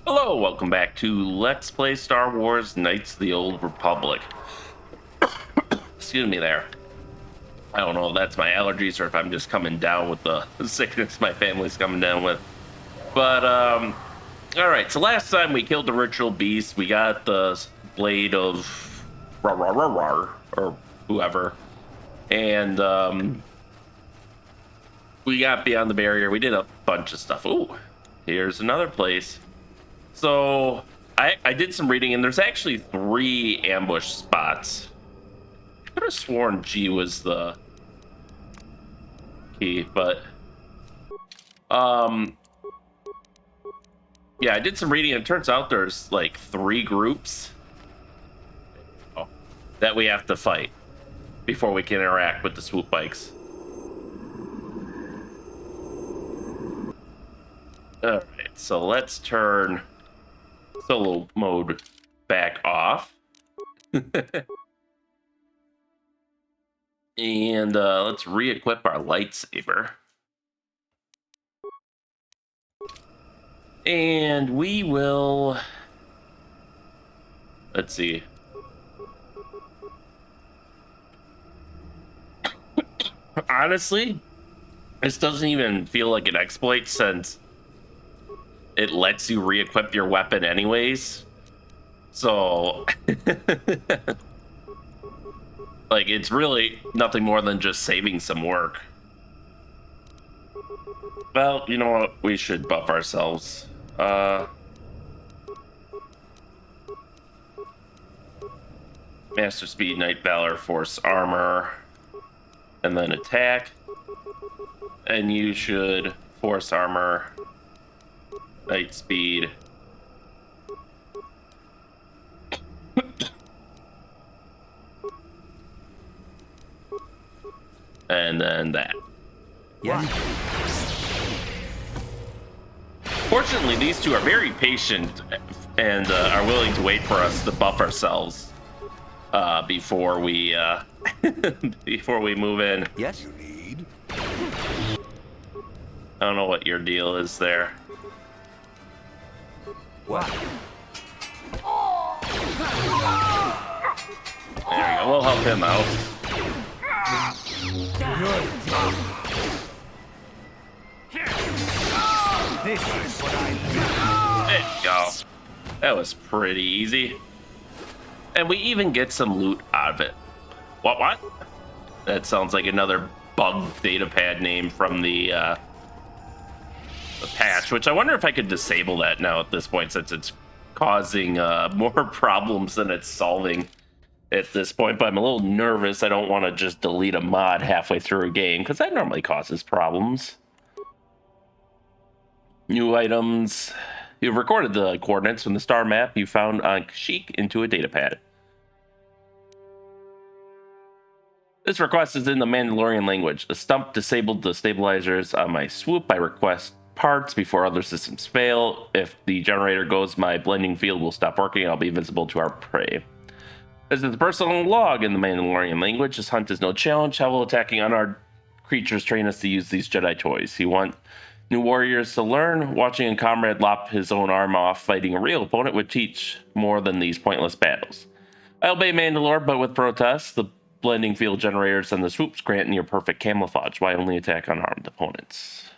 Hello, welcome back to Let's Play Star Wars Knights of the Old Republic. Excuse me there. I don't know if that's my allergies or if I'm just coming down with the sickness my family's coming down with. But, alright, so last time we killed the ritual beast, we got the blade of or whoever. And, we got beyond the barrier. We did a bunch of stuff. Ooh, here's another place. So I did some reading, and there's actually 3 ambush spots. I could have sworn G was the key, but yeah, I did some reading, and it turns out there's like 3 groups that we have to fight before we can interact with the swoop bikes. All right, so let's turn solo mode back off. And let's re-equip our lightsaber. And we will... Let's see. Honestly, this doesn't even feel like an exploit since it lets you re-equip your weapon anyways. So, like, it's really nothing more than just saving some work. Well, you know what? We should buff ourselves. Master Speed, Knight Valor, Force Armor, and then attack. And you should Force Armor, Knight Speed. And then that. Yes. Fortunately, these two are very patient and are willing to wait for us to buff ourselves before we before we move in. Yes. You need? I don't know what your deal is there. What? There you go. We'll help him out. This is what I There you go. That was pretty easy. And we even get some loot out of it. What? That sounds like another bug datapad name from the patch, which I wonder if I could disable that now at this point, since it's causing more problems than it's solving at this point. But I'm a little nervous. I don't want to just delete a mod halfway through a game, because that normally causes problems. New items. You've recorded the coordinates from the star map you found on Kashyyyk into a datapad. This request is in the Mandalorian language. A stump disabled the stabilizers on my swoop. I request parts before other systems fail. If the generator goes, my blending field will stop working and I'll be visible to our prey. This is the personal log in the Mandalorian language. This hunt is no challenge. How will attacking unarmed creatures train us to use these Jedi toys? You want new warriors to learn? Watching a comrade lop his own arm off fighting a real opponent would teach more than these pointless battles. I obey Mandalore, but with protests. The blending field generators and the swoops grant near perfect camouflage. Why only attack unarmed opponents?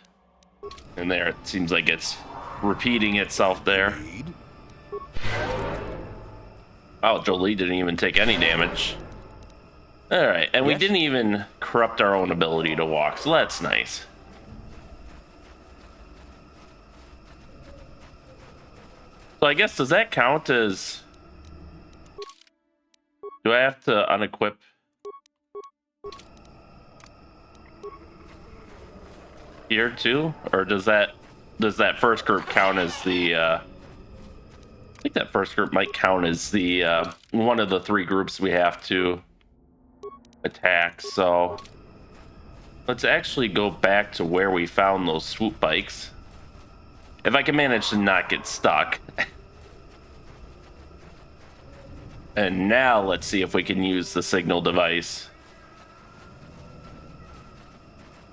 And there, it seems like it's repeating itself there. Need? Oh, Jolie didn't even take any damage. Alright, and we Yes. didn't even corrupt our own ability to walk, so that's nice. So I guess, does that count as... Do I have to unequip? Here too? Or does that first group count as the... I think that first group might count as the one of the 3 groups we have to attack. So let's actually go back to where we found those swoop bikes. If I can manage to not get stuck. And now let's see if we can use the signal device.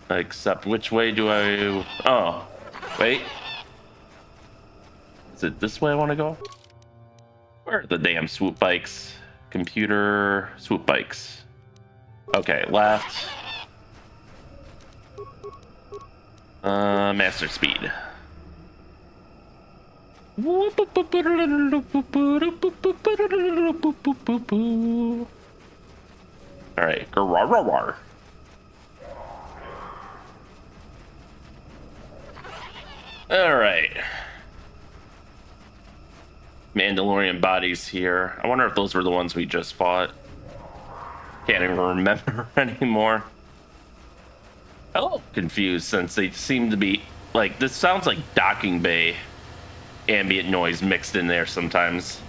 Except which way do I... Oh, wait. Is it this way I want to go? Where are the damn swoop bikes? Computer swoop bikes. Okay, left. Master speed. Alright, garararrar. Alright. Mandalorian bodies here. I wonder if those were the ones we just fought. Can't even remember anymore. Oh, confused since they seem to be like, this sounds like docking bay ambient noise mixed in there sometimes.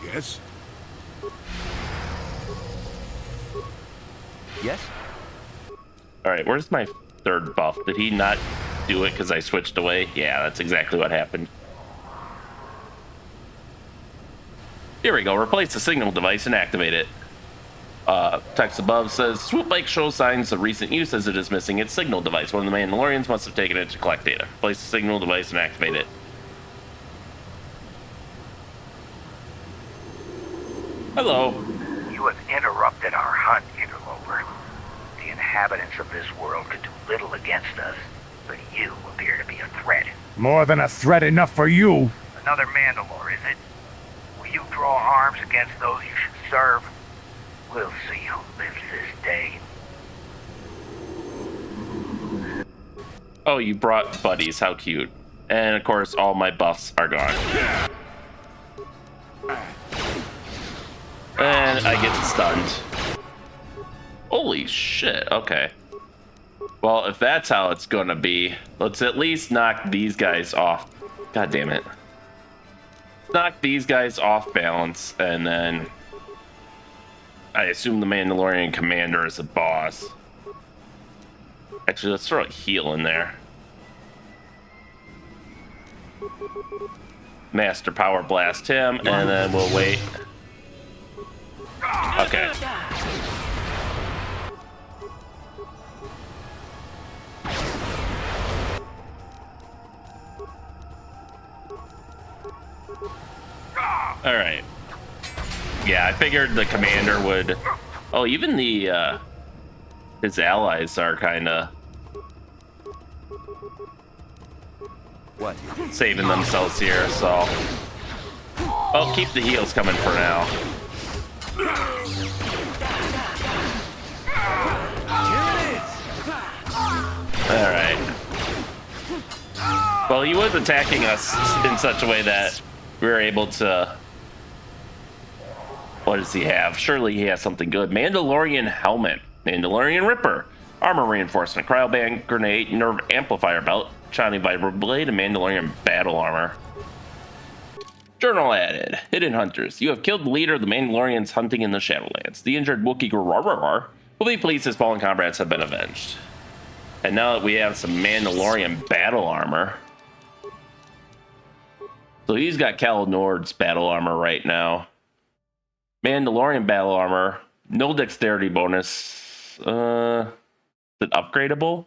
Yes? Yes? Alright, where's my third buff? Did he not do it because I switched away? Yeah, that's exactly what happened. Here we go. Replace the signal device and activate it. Text above says, swoop bike shows signs of recent use as it is missing its signal device. One of the Mandalorians must have taken it to collect data. Replace the signal device and activate it. Hello. You have interrupted our hunt, interloper. The inhabitants of this world could do little against us, but you appear to be a threat. More than a threat enough for you. Another Mandalore, is it? Will you draw arms against those you should serve? We'll see who lives this day. Oh, you brought buddies. How cute. And of course, all my buffs are gone. And I get stunned. Holy shit. Okay. Well, if that's how it's gonna be, let's at least knock these guys off. God damn it. Knock these guys off balance, and then I assume the Mandalorian commander is the boss. Actually, let's throw a heal in there. Master power blast him, and then we'll wait. Okay. All right. Yeah, I figured the commander would. Oh, even the his allies are kind of What? saving themselves here. So, oh, keep the heals coming for now. All right. Well, he was attacking us in such a way that we were able to. What does he have? Surely he has something good. Mandalorian helmet, Mandalorian Ripper, armor reinforcement, cryoband grenade, nerve amplifier belt, shiny vibro blade, and Mandalorian battle armor. Journal added. Hidden Hunters. You have killed the leader of the Mandalorians hunting in the Shadowlands. The injured Wookiee Garararrar will be pleased his fallen comrades have been avenged. And now that we have some Mandalorian battle armor. So he's got Cal Nord's battle armor right now. Mandalorian battle armor, no dexterity bonus. Is it upgradable?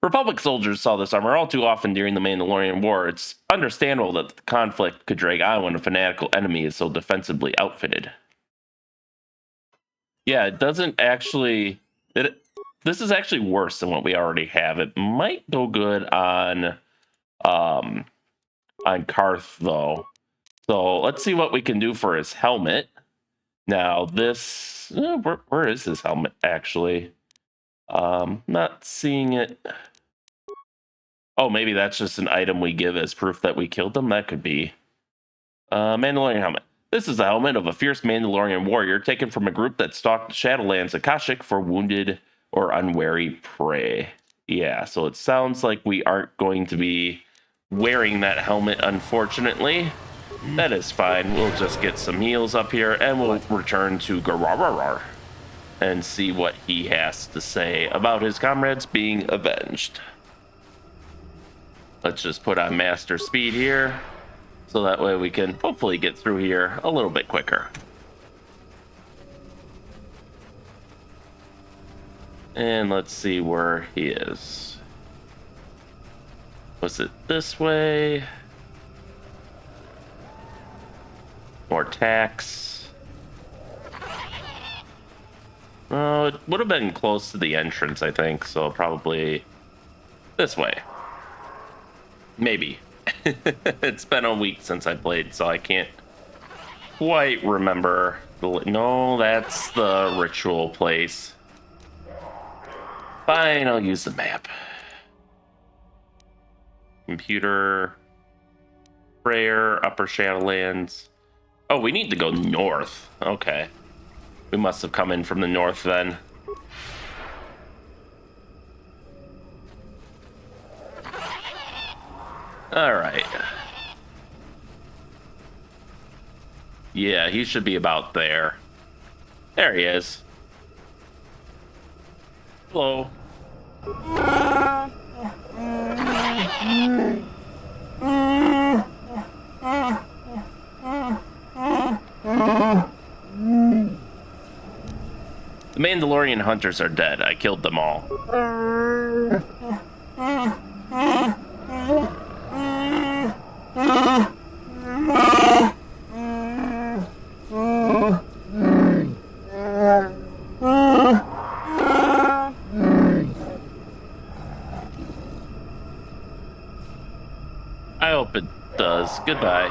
Republic soldiers saw this armor all too often during the Mandalorian War. It's understandable that the conflict could drag on when a fanatical enemy is so defensively outfitted. Yeah, it doesn't actually. This is actually worse than what we already have. It might go good on Karth though. So let's see what we can do for his helmet. Now this, where is his helmet actually? Not seeing it. Oh, maybe that's just an item we give as proof that we killed them. That could be. Mandalorian helmet. This is the helmet of a fierce Mandalorian warrior taken from a group that stalked the Shadowlands Akashic for wounded or unwary prey. Yeah, so it sounds like we aren't going to be wearing that helmet, unfortunately. That is fine. We'll just get some heals up here and we'll return to Garararrar and see what he has to say about his comrades being avenged. Let's just put on master speed here so that way we can hopefully get through here a little bit quicker. And let's see where he is. Was it this way? More tax. Oh, it would have been close to the entrance, I think, so probably this way. Maybe. It's been a week since I played, so I can't quite remember. No, that's the ritual place. Fine, I'll use the map. Computer. Prayer, Upper Shadowlands. Oh, we need to go north. Okay. We must have come in from the north then. Alright. Yeah, he should be about there. There he is. Hello. The Mandalorian hunters are dead. I killed them all. I hope it does. Goodbye.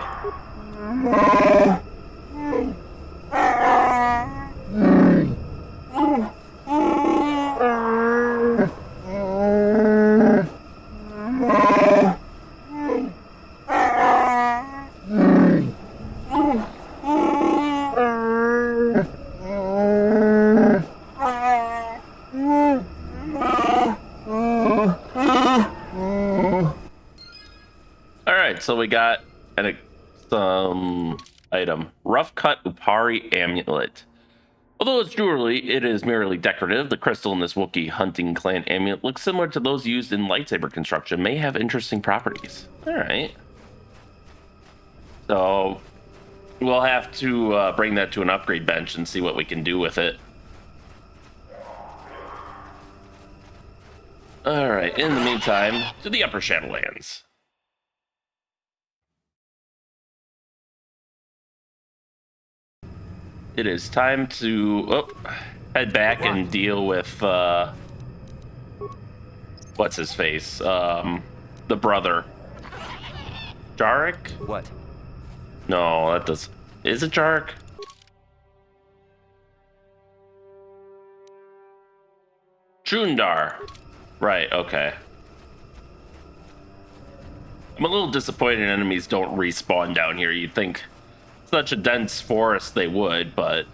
So we got some item. Rough cut Upari amulet. Although it's jewelry, it is merely decorative. The crystal in this Wookiee hunting clan amulet looks similar to those used in lightsaber construction. May have interesting properties. Alright. So we'll have to bring that to an upgrade bench and see what we can do with it. Alright, in the meantime, to the Upper Shadowlands. It is time to head back and deal with what's his face? The brother. Jarek? What? No, that does. Is it Jarek? Chundar. Right, okay. I'm a little disappointed enemies don't respawn down here. You'd think such a dense forest they would, but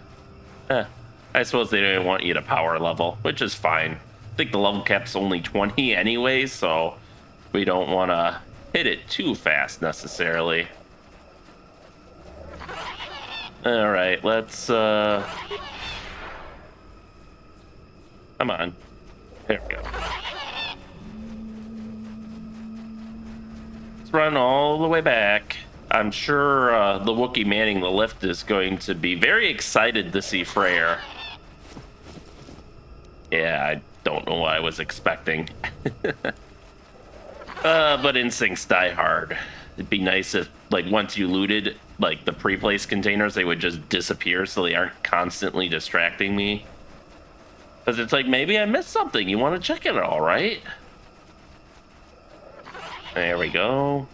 I suppose they didn't want you to power level, which is fine. I think the level cap's only 20 anyway, so we don't want to hit it too fast necessarily. All right, let's come on. There we go. Let's run all the way back. I'm sure the Wookiee manning the lift is going to be very excited to see Freyr. Yeah, I don't know what I was expecting. But instincts die hard. It'd be nice if, like, once you looted, like, the pre-placed containers, they would just disappear so they aren't constantly distracting me. Because it's like, maybe I missed something. You want to check it all, right? There we go.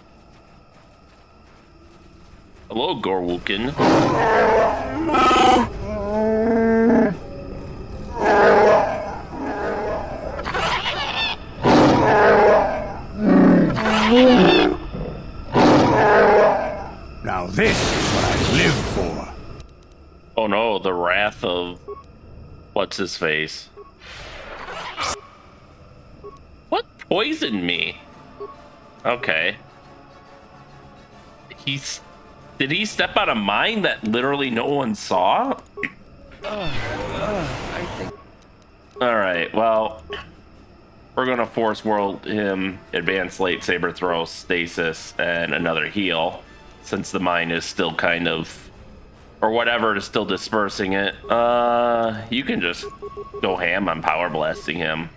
Hello, Gorwookin. Now this is what I live for. Oh no, the wrath of... what's his face? What poisoned me? Okay. Did he step out of mine that literally no one saw? I think. Alright, well, we're gonna force world him advanced lightsaber throw, stasis, and another heal, since the mine is still kind of, or whatever is still dispersing it. You can just go ham on power blasting him.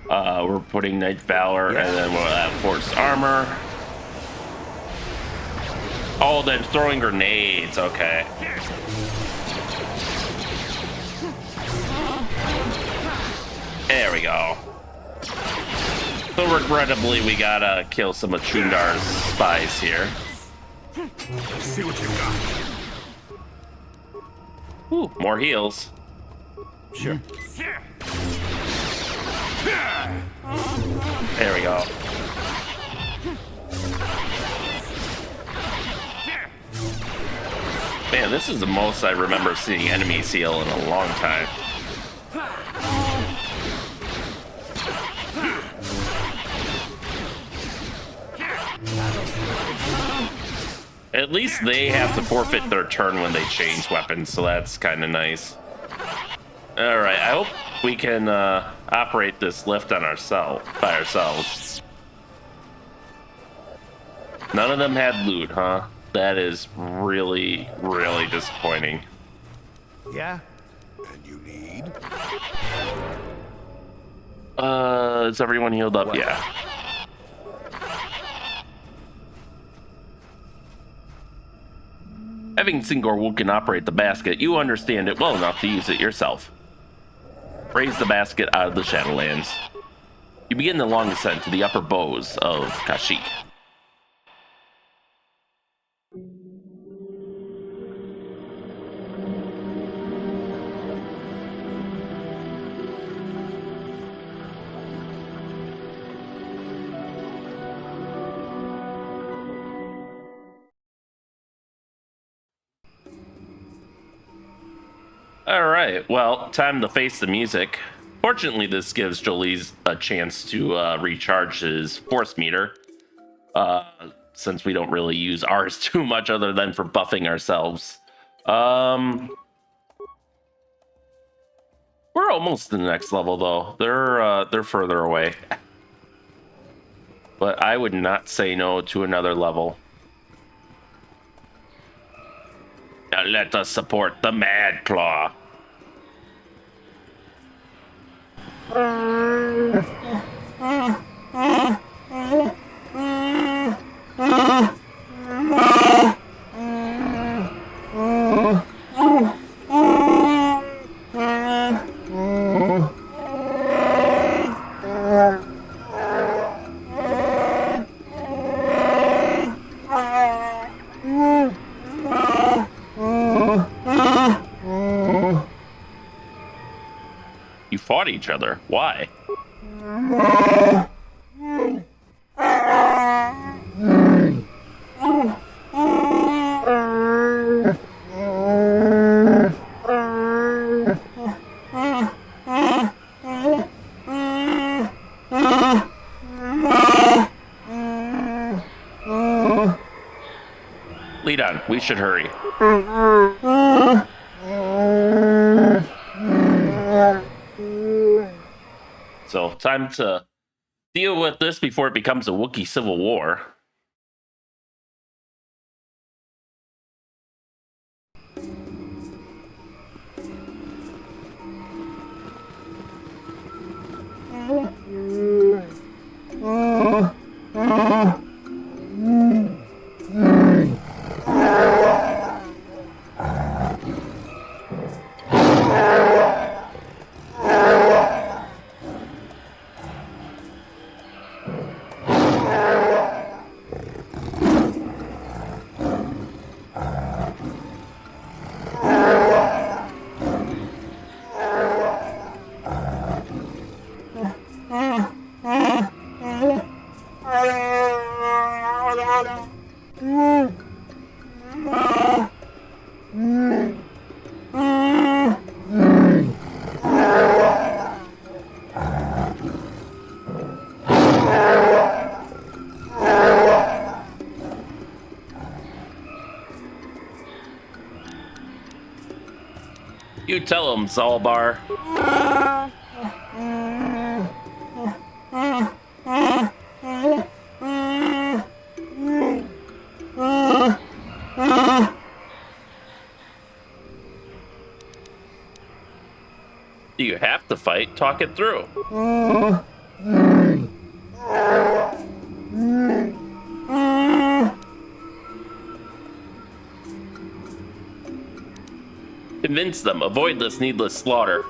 We're putting Night Valor, and then we'll have Force Armor. Oh, they're throwing grenades. Okay. There we go. So regrettably, we gotta kill some of Chundar's spies here. Let's see what you've got. Ooh, more heals. Sure. There we go. Man, this is the most I remember seeing enemies heal in a long time. At least they have to forfeit their turn when they change weapons, so that's kind of nice. Alright, I hope we can operate this lift on by ourselves. None of them had loot, huh? That is really, really disappointing. Yeah? And you need? Is everyone healed up? What? Yeah. Having seen Gorwukin operate the basket, you understand it well enough to use it yourself. Raise the basket out of the Shadowlands. You begin the long ascent to the upper bows of Kashyyyk. Alright, well, time to face the music. Fortunately, this gives Jolie's a chance to recharge his force meter, since we don't really use ours too much other than for buffing ourselves. We're almost to the next level, though. They're further away. But I would not say no to another level. Now let us support the Mad Claw. You fought each other. Why? Lead on. We should hurry. So, time to deal with this before it becomes a Wookiee civil war. You tell him, Zaalbar. Do you have to fight? Talk it through. Convince them. Avoid this needless slaughter.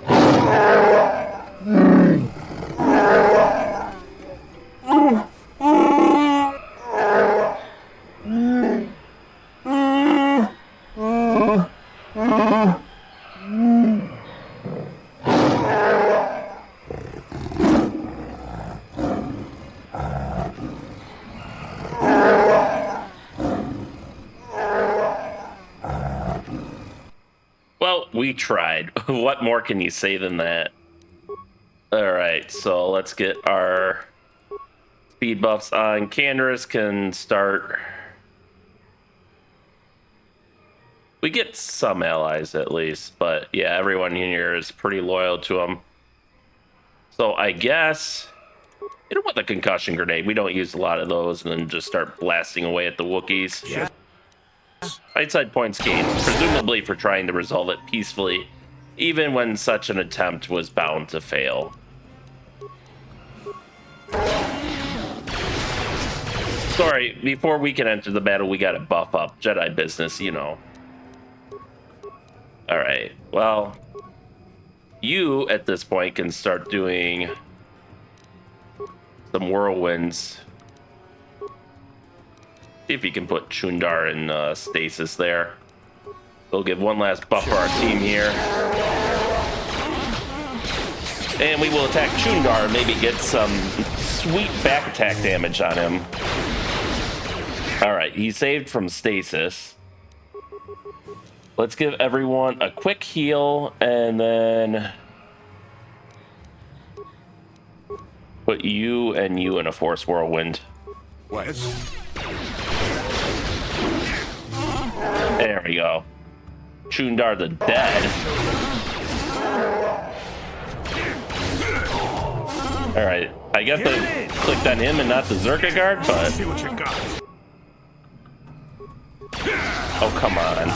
Well, we tried. What more can you say than that? Alright, so let's get our speed buffs on. Canderous can start. We get some allies at least, but yeah, everyone here is pretty loyal to him. So I guess, you know what, the concussion grenade, we don't use a lot of those, and then just start blasting away at the Wookiees. Yeah. Right-side points gained, presumably for trying to resolve it peacefully, even when such an attempt was bound to fail. Sorry, before we can enter the battle, we gotta buff up. Jedi business, you know. Alright, well, you, at this point, can start doing some whirlwinds. See if you can put Chundar in stasis there. We'll give one last buff for our team here. And we will attack Chundar and maybe get some sweet back attack damage on him. Alright, he's saved from stasis. Let's give everyone a quick heal and then put you and you in a Force Whirlwind. What? There we go. Chundar the Dead. Alright, I guess I clicked on him and not the Czerka guard, but... See what you got. Oh, come on.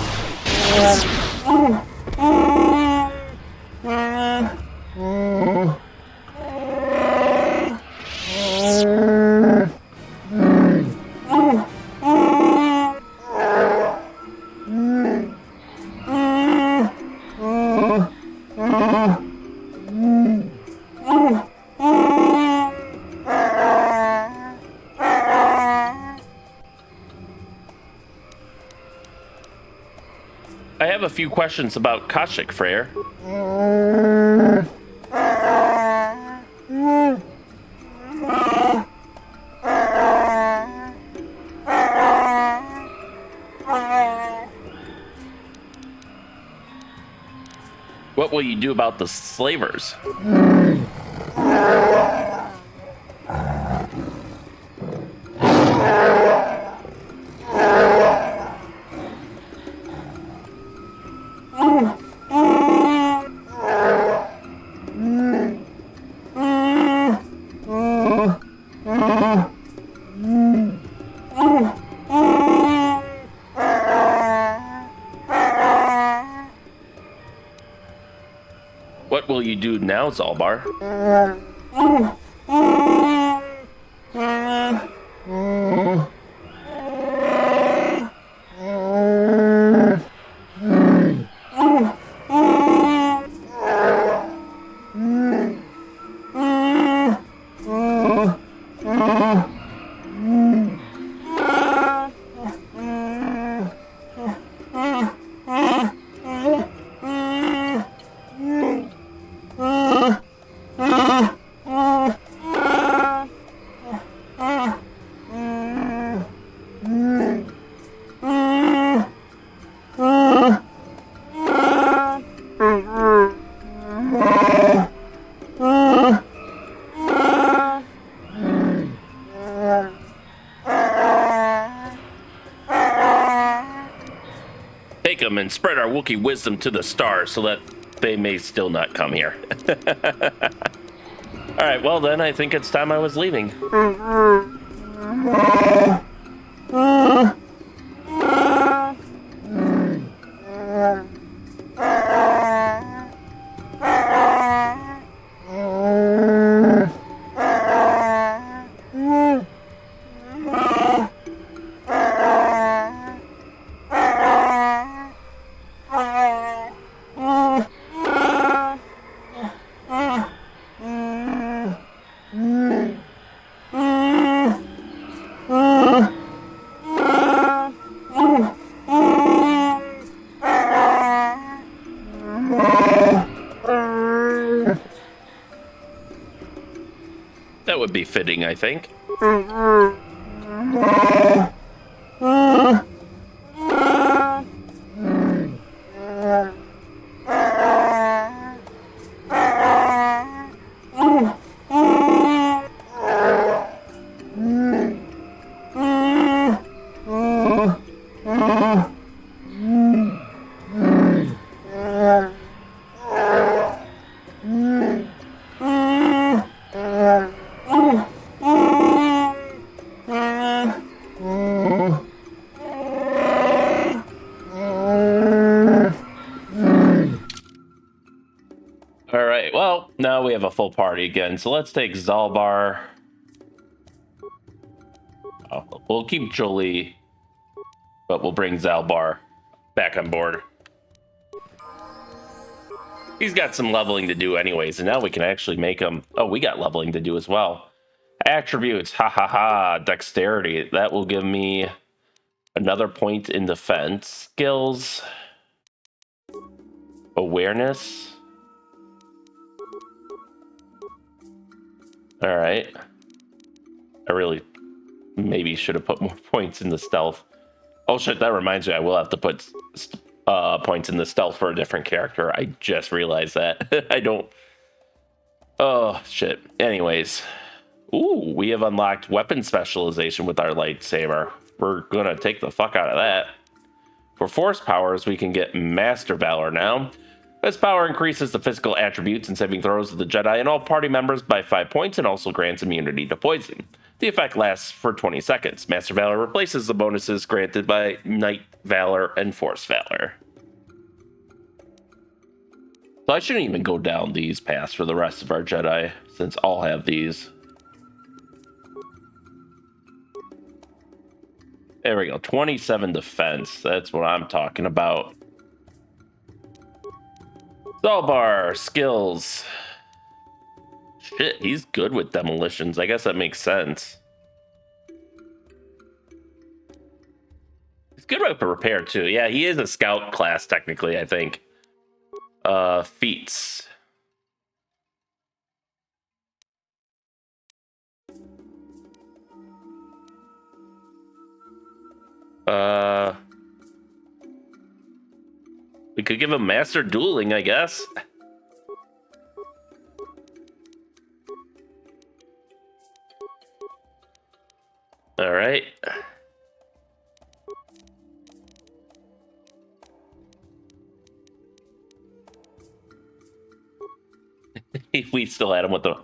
I have a few questions about Kashyyyk, Freyr. What will you do about the slavers? What will you do now, Zaalbar? Take them and spread our Wookiee wisdom to the stars so that they may still not come here. All right, well then, I think it's time I was leaving. That would be fitting, I think. All right, well, now we have a full party again, so let's take Zaalbar. Oh, we'll keep Jolie, but we'll bring Zaalbar back on board. He's got some leveling to do anyways, and now we can actually make him... Oh, we got leveling to do as well. Attributes, ha ha ha, dexterity. That will give me another point in defense. Skills. Awareness. All right. I really maybe should have put more points in the stealth. Oh shit, that reminds me, I will have to put points in the stealth for a different character. I just realized that. I don't... Oh, shit. Anyways. Ooh, we have unlocked weapon specialization with our lightsaber. We're gonna take the fuck out of that. For force powers, we can get Master Valor now. This power increases the physical attributes and saving throws of the Jedi and all party members by 5 points and also grants immunity to poison. The effect lasts for 20 seconds. Master Valor replaces the bonuses granted by Knight Valor and Force Valor. So I shouldn't even go down these paths for the rest of our Jedi, since I'll have these. There we go, 27 defense. That's what I'm talking about. Zaalbar, skills. Shit, he's good with demolitions. I guess that makes sense. He's good with repair too. Yeah, he is a scout class technically, I think. Feats. We could give him master dueling, I guess. All right. We still had him with the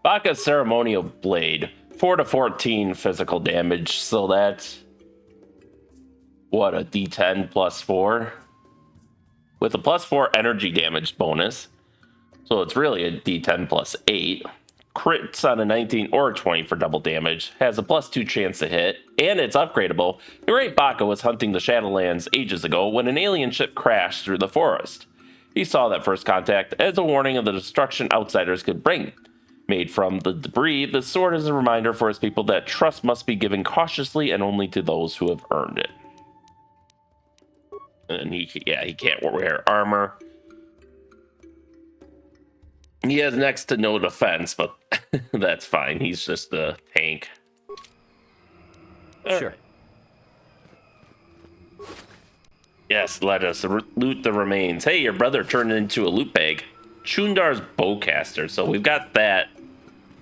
Baka Ceremonial Blade. 4 to 14 physical damage, so that's what, a D10 plus 4? With a plus 4 energy damage bonus. So it's really a D10 plus 8. Crits on a 19 or a 20 for double damage. Has a plus 2 chance to hit, and it's upgradable. The great Baka was hunting the Shadowlands ages ago when an alien ship crashed through the forest. He saw that first contact as a warning of the destruction outsiders could bring. Made from the debris, the sword is a reminder for his people that trust must be given cautiously and only to those who have earned it. And he can't wear armor. He has next to no defense, but that's fine. He's just a tank. Sure. Yes, let us loot the remains. Hey, your brother turned into a loot bag. Chundar's bowcaster. So we've got that.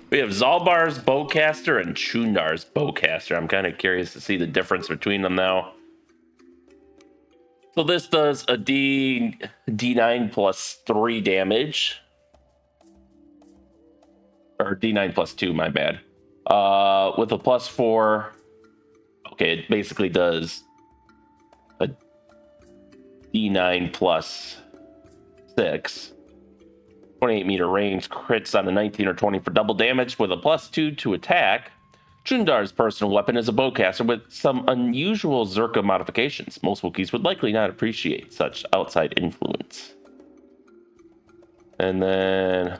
We have Zaalbar's bowcaster and Chundar's bowcaster. I'm kind of curious to see the difference between them now. So this does a D9 plus 3 damage. Or D9 plus 2, my bad. With a plus 4. Okay, it basically does a D9 plus 6. 28 meter range, crits on a 19 or 20 for double damage with a plus 2 to attack. Chundar's personal weapon is a bowcaster with some unusual Czerka modifications. Most Wookiees would likely not appreciate such outside influence. And then...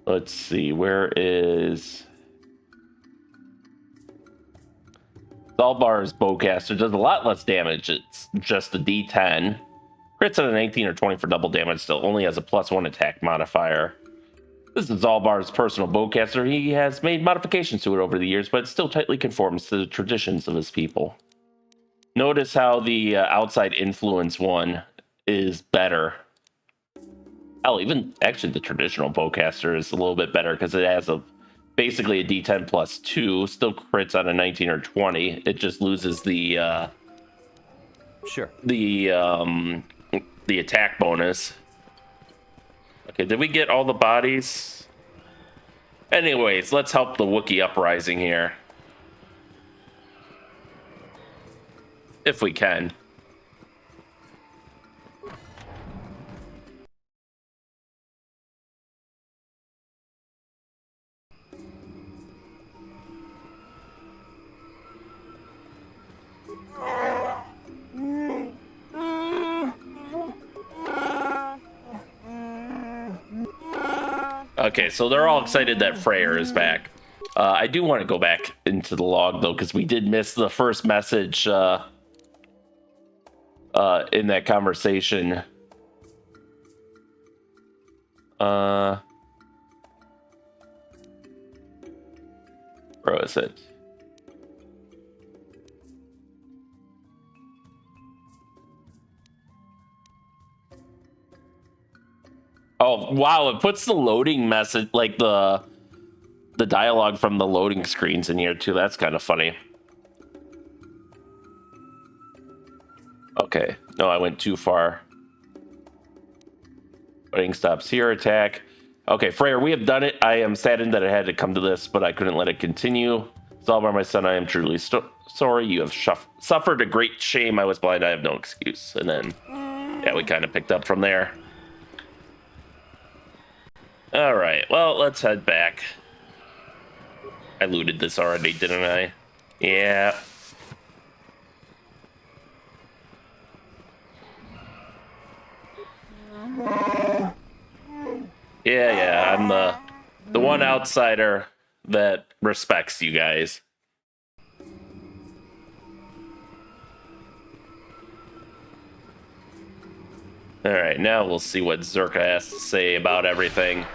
let's see, where is... Zaalbar's bowcaster does a lot less damage. It's just a D10. Crits at a 19 or 20 for double damage, still only has a +1 attack modifier. This is Zaalbar's personal bowcaster. He has made modifications to it over the years, but it still tightly conforms to the traditions of his people. Notice how the outside influence one is better. Hell, even actually the traditional bowcaster is a little bit better because it has basically a D10 +2, still crits on a 19 or 20. It just loses the attack bonus. Okay, did we get all the bodies? Anyways, let's help the Wookiee uprising here. If we can. Okay, so they're all excited that Freyr is back. I do want to go back into the log, though, because we did miss the first message in that conversation. Where is it? Oh, wow, it puts the loading message, like the dialogue from the loading screens in here, too. That's kind of funny. Okay, no, I went too far. Fighting stops here, attack. Okay, Freyr, we have done it. I am saddened that it had to come to this, but I couldn't let it continue. Zalbar, my son, I am truly sorry. You have suffered a great shame. I was blind. I have no excuse. And then, yeah, we kind of picked up from there. All right, well, let's head back. I looted this already, didn't I? Yeah. Yeah, I'm the one outsider that respects you guys. All right, now we'll see what Czerka has to say about everything.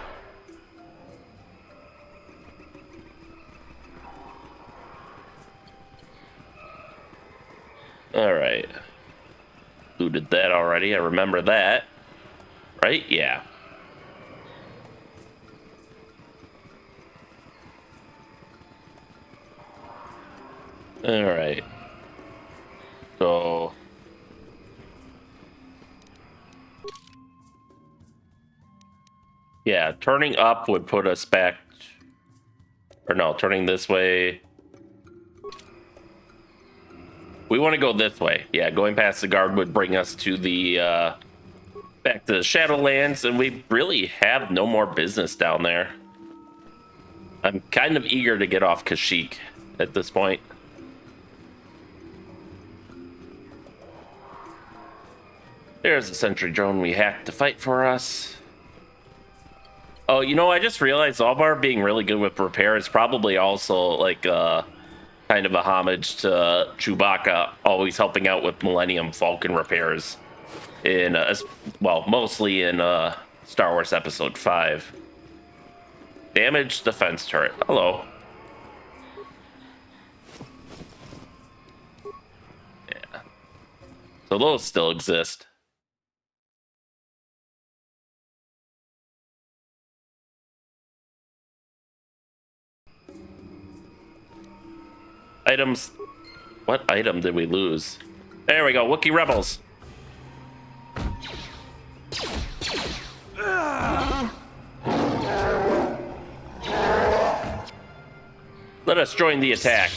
All right. Looted that already. I remember that. Right? Yeah. All right. So... yeah, turning up would put us back... or no, turning this way... we want to go this way. Yeah, going past the guard would bring us to the, back to the Shadowlands, and we really have no more business down there. I'm kind of eager to get off Kashyyyk at this point. There's a sentry drone we hacked to fight for us. Oh, you know, I just realized Zaalbar being really good with repair is probably also, like, kind of a homage to Chewbacca always helping out with Millennium Falcon repairs in, well, mostly in Star Wars Episode 5. Damaged defense turret. Hello. Yeah. So those still exist. Items. What item did we lose? There we go. Wookiee rebels. Let us join the attack.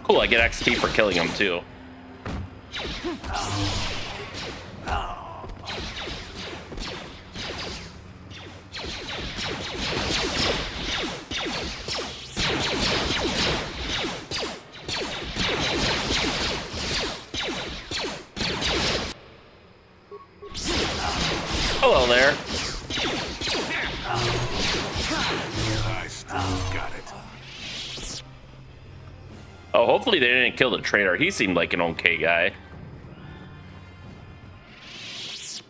Cool, I get XP for killing him too. Hello there. I still got it. Hopefully they didn't kill the traitor. He seemed like an okay guy.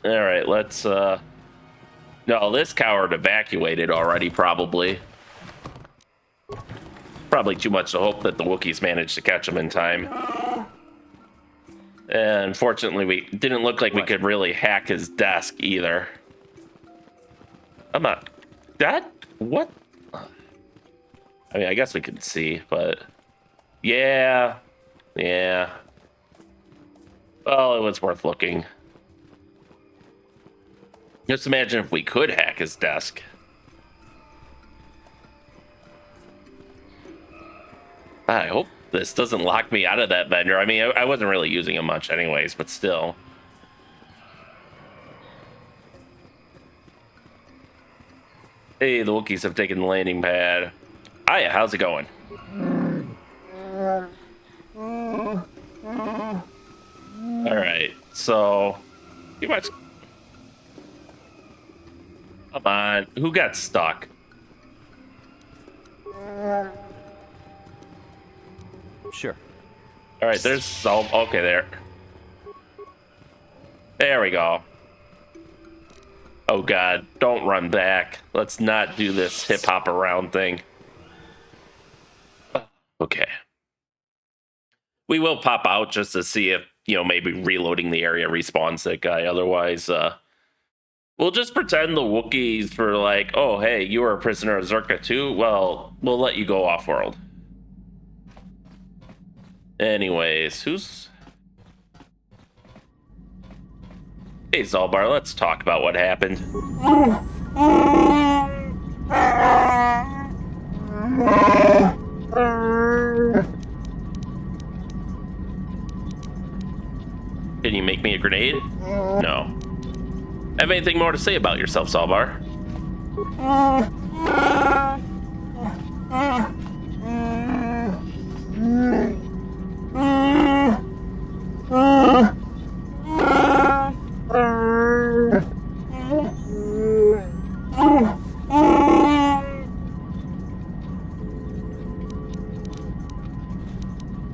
Alright, let's, No, this coward evacuated already, probably. Probably too much to hope that the Wookiees managed to catch him in time. And unfortunately, we didn't look like we could really hack his desk either. I'm not... That? What? I mean, I guess we could see, but... Yeah. Yeah. Well, it was worth looking. Just imagine if we could hack his desk. I hope this doesn't lock me out of that vendor. I mean, I wasn't really using him much anyways, but still. Hey, the Wookiees have taken the landing pad. Hiya, how's it going? Alright, so... You much... Come on, who got stuck? Sure. Alright, there's Zalbaar. Okay, there. There we go. Oh god, don't run back. Let's not do this hip-hop around thing. Okay. We will pop out just to see if, you know, maybe reloading the area respawns that guy. Otherwise, we'll just pretend the Wookiees were like, oh, hey, you were a prisoner of Czerka too? Well, we'll let you go off-world. Anyways, who's... Hey, Zaalbar, let's talk about what happened. Can you make me a grenade? No. Have anything more to say about yourself, Zaalbar?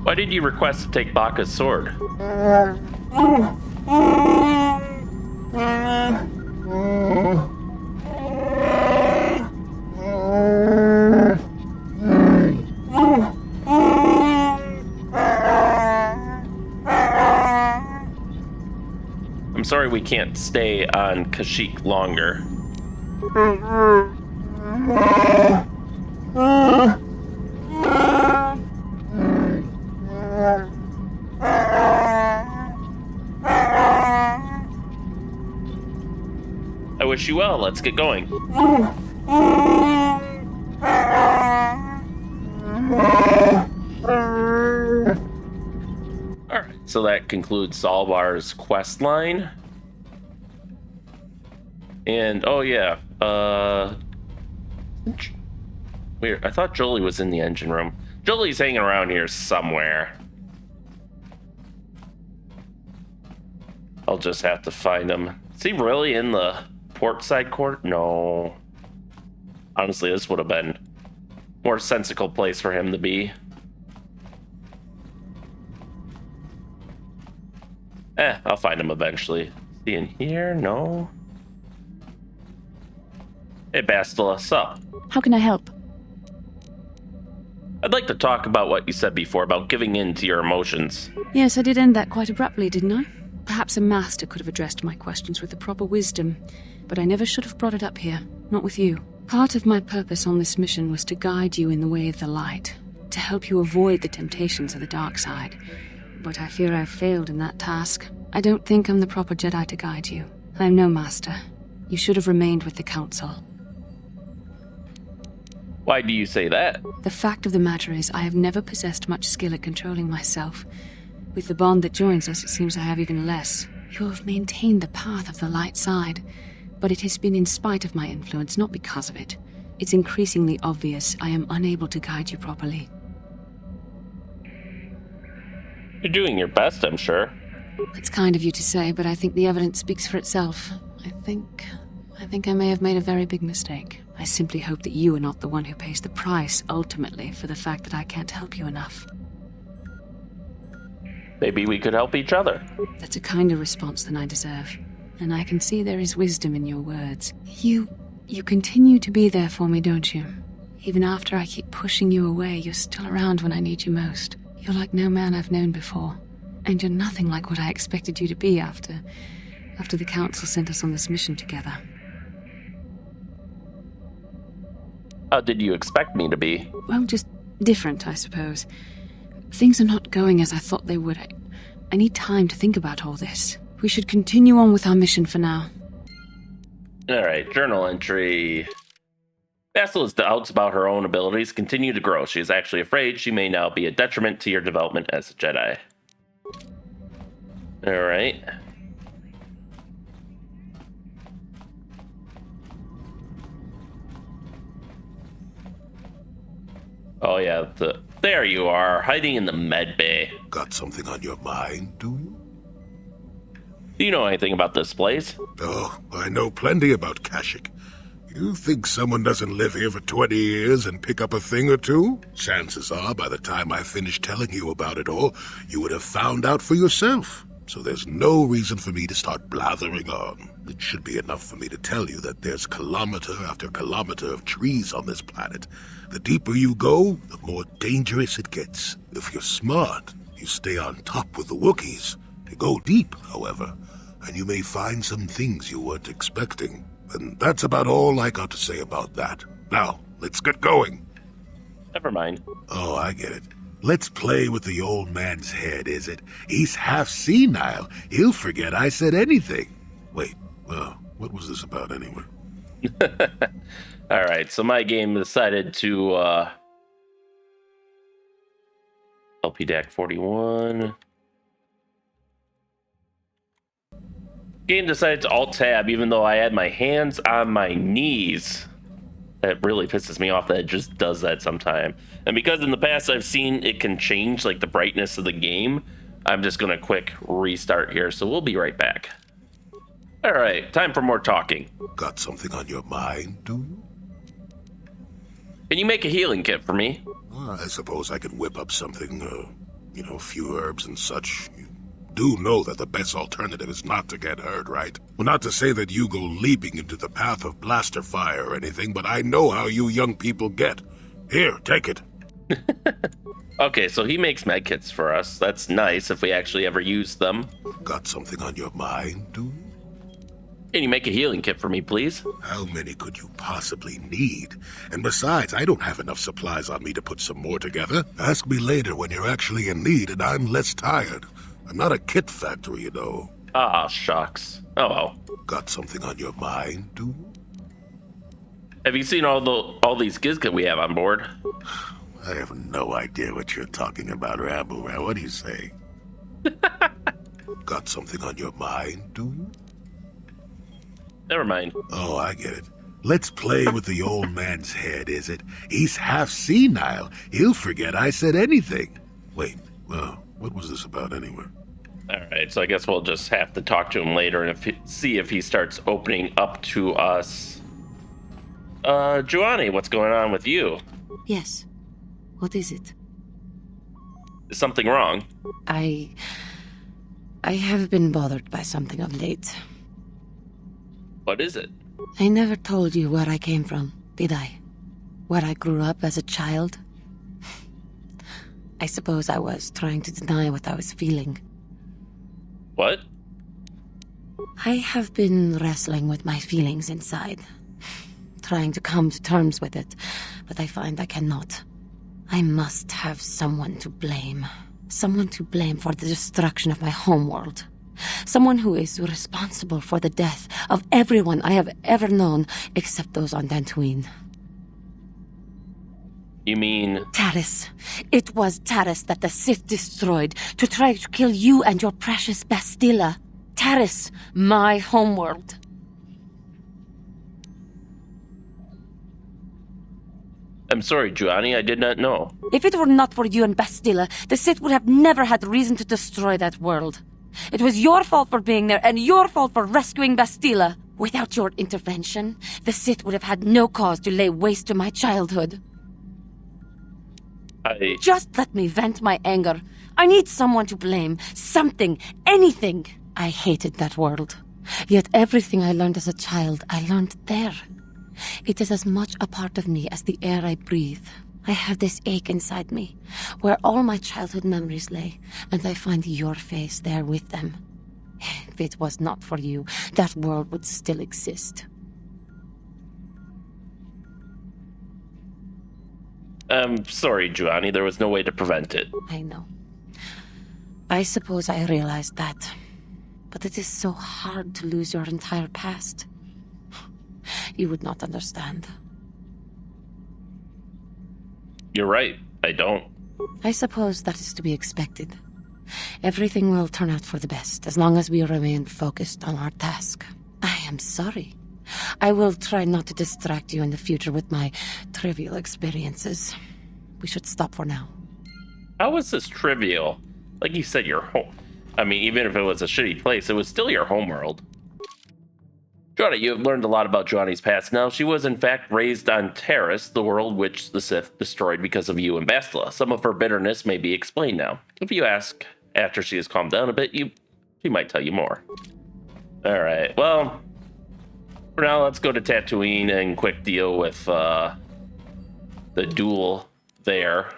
Why did you request to take Baka's sword? I'm sorry we can't stay on Kashyyyk longer. I wish you well. Let's get going. Alright, so that concludes Zaalbar's quest line. And, oh yeah, weird. I thought Jolie was in the engine room. Jolie's hanging around here somewhere. I'll just have to find him. Is he really in the port side court? No. Honestly, this would have been a more sensible place for him to be. I'll find him eventually. Is he in here? No. Hey, Bastila, sup? How can I help? I'd like to talk about what you said before about giving in to your emotions. Yes, I did end that quite abruptly, didn't I? Perhaps a master could have addressed my questions with the proper wisdom, but I never should have brought it up here, not with you. Part of my purpose on this mission was to guide you in the way of the light, to help you avoid the temptations of the dark side. But I fear I've failed in that task. I don't think I'm the proper Jedi to guide you. I am no master. You should have remained with the Council. Why do you say that? The fact of the matter is, I have never possessed much skill at controlling myself. With the bond that joins us, it seems I have even less. You have maintained the path of the light side, but it has been in spite of my influence, not because of it. It's increasingly obvious I am unable to guide you properly. You're doing your best, I'm sure. It's kind of you to say, but I think the evidence speaks for itself. I think I may have made a very big mistake. I simply hope that you are not the one who pays the price, ultimately, for the fact that I can't help you enough. Maybe we could help each other. That's a kinder response than I deserve. And I can see there is wisdom in your words. You continue to be there for me, don't you? Even after I keep pushing you away, you're still around when I need you most. You're like no man I've known before. And you're nothing like what I expected you to be after the Council sent us on this mission together. How did you expect me to be? Well, just different, I suppose. Things are not going as I thought they would. I need time to think about all this. We should continue on with our mission for now. Alright, journal entry. Bastille's doubts about her own abilities continue to grow. She is actually afraid she may now be a detriment to your development as a Jedi. Alright. Oh yeah, there you are, hiding in the med bay. Got something on your mind, do you? Do you know anything about this place? Oh, I know plenty about Kashyyyk. You think someone doesn't live here for 20 years and pick up a thing or two? Chances are, by the time I finish telling you about it all, you would have found out for yourself. So there's no reason for me to start blathering on. It should be enough for me to tell you that there's kilometer after kilometer of trees on this planet. The deeper you go, the more dangerous it gets. If you're smart, you stay on top with the Wookiees. You go deep, however, and you may find some things you weren't expecting. And that's about all I got to say about that. Now, let's get going. Never mind. Oh, I get it. Let's play with the old man's head, is it? He's half senile. He'll forget I said anything. Wait, what was this about anyway? Alright, so my game decided to, LPDAC 41. Game decided to alt-tab even though I had my hands on my knees. That really pisses me off that it just does that sometime. And because in the past I've seen it can change like the brightness of the game, I'm just gonna quick restart here, so we'll be right back. Alright, time for more talking. Got something on your mind, do you? Can you make a healing kit for me? I suppose I could whip up something, a few herbs and such. You do know that the best alternative is not to get hurt, right? Well, not to say that you go leaping into the path of blaster fire or anything, but I know how you young people get. Here, take it. Okay, so he makes med kits for us. That's nice if we actually ever use them. Got something on your mind, do you? Can you make a healing kit for me, please? How many could you possibly need? And besides, I don't have enough supplies on me to put some more together. Ask me later when you're actually in need and I'm less tired. I'm not a kit factory, you know. Ah, shucks. Oh well. Got something on your mind, do you? Have you seen all these Gizka we have on board? I have no idea what you're talking about, Rambo. What do you say? Got something on your mind, do you? Never mind. Oh, I get it. Let's play with the old man's head, is it? He's half senile. He'll forget I said anything. Wait, what was this about anyway? Alright, so I guess we'll just have to talk to him later and see if he starts opening up to us. Juani, what's going on with you? Yes. What is it? Is something wrong? I have been bothered by something of late. What is it? I never told you where I came from, did I? Where I grew up as a child? I suppose I was trying to deny what I was feeling. What? I have been wrestling with my feelings inside, trying to come to terms with it, but I find I cannot. I must have someone to blame. Someone to blame for the destruction of my homeworld. Someone who is responsible for the death of everyone I have ever known except those on Dantooine. You mean... Taris. It was Taris that the Sith destroyed to try to kill you and your precious Bastilla. Taris, my homeworld. I'm sorry, Juani, I did not know. If it were not for you and Bastilla, the Sith would have never had reason to destroy that world. It was your fault for being there, and your fault for rescuing Bastilla. Without your intervention, the Sith would have had no cause to lay waste to my childhood. Just let me vent my anger. I need someone to blame. Something. Anything. I hated that world. Yet everything I learned as a child, I learned there. It is as much a part of me as the air I breathe. I have this ache inside me, where all my childhood memories lay, and I find your face there with them. If it was not for you, that world would still exist. I'm sorry, Giovanni. There was no way to prevent it. I know. I suppose I realized that. But it is so hard to lose your entire past. You would not understand. You're right. I don't. I suppose that is to be expected. Everything will turn out for the best, as long as we remain focused on our task. I am sorry. I will try not to distract you in the future with my trivial experiences. We should stop for now. How was this trivial? Like you said, your home. I mean, even if it was a shitty place, it was still your homeworld. Johnny, you have learned a lot about Johnny's past now. She was, in fact, raised on Terrace, the world which the Sith destroyed because of you and Bastila. Some of her bitterness may be explained now. If you ask after she has calmed down a bit, she might tell you more. All right, well, for now, let's go to Tatooine and quick deal with the duel there.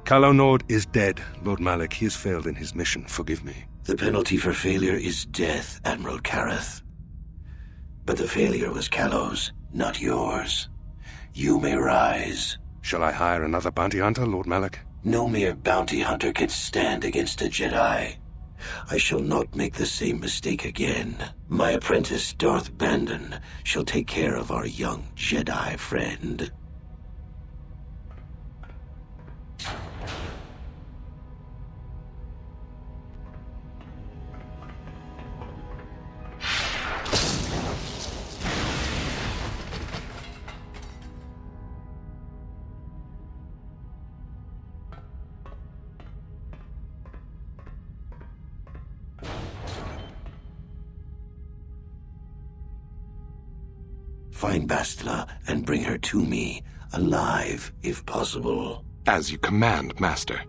Calo Nord is dead, Lord Malak. He has failed in his mission. Forgive me. The penalty for failure is death, Admiral Kareth. But the failure was Calo's, not yours. You may rise. Shall I hire another bounty hunter, Lord Malak? No mere bounty hunter can stand against a Jedi. I shall not make the same mistake again. My apprentice, Darth Bandon, shall take care of our young Jedi friend. Find Bastila and bring her to me, alive, if possible. As you command, Master.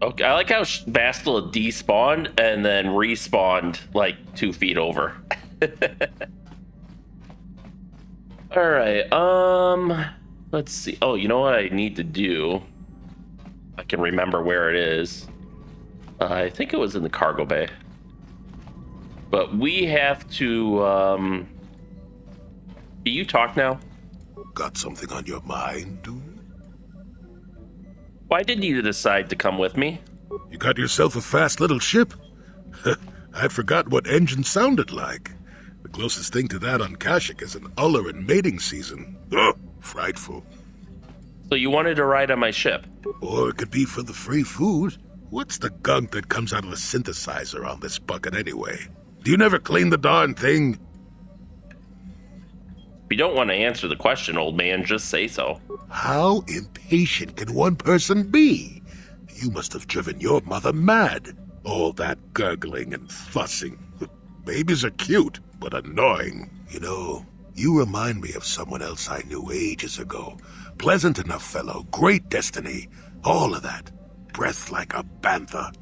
Okay, I like how Bastila despawned and then respawned like 2 feet over. All right, let's see. Oh, you know what I need to do? I can remember where it is. I think it was in the cargo bay. But we have to, do you talk now? Got something on your mind, dude? Why did you decide to come with me? You got yourself a fast little ship? I'd forgotten what engines sounded like. The closest thing to that on Kashyyyk is an Uller in mating season. Ugh, frightful. So you wanted to ride on my ship? Or it could be for the free food. What's the gunk that comes out of the synthesizer on this bucket anyway? Do you never clean the darn thing? If you don't want to answer the question, old man, just say so. How impatient can one person be? You must have driven your mother mad. All that gurgling and fussing. Babies are cute, but annoying. You know, you remind me of someone else I knew ages ago. Pleasant enough fellow, great destiny, all of that. Breath like a bantha.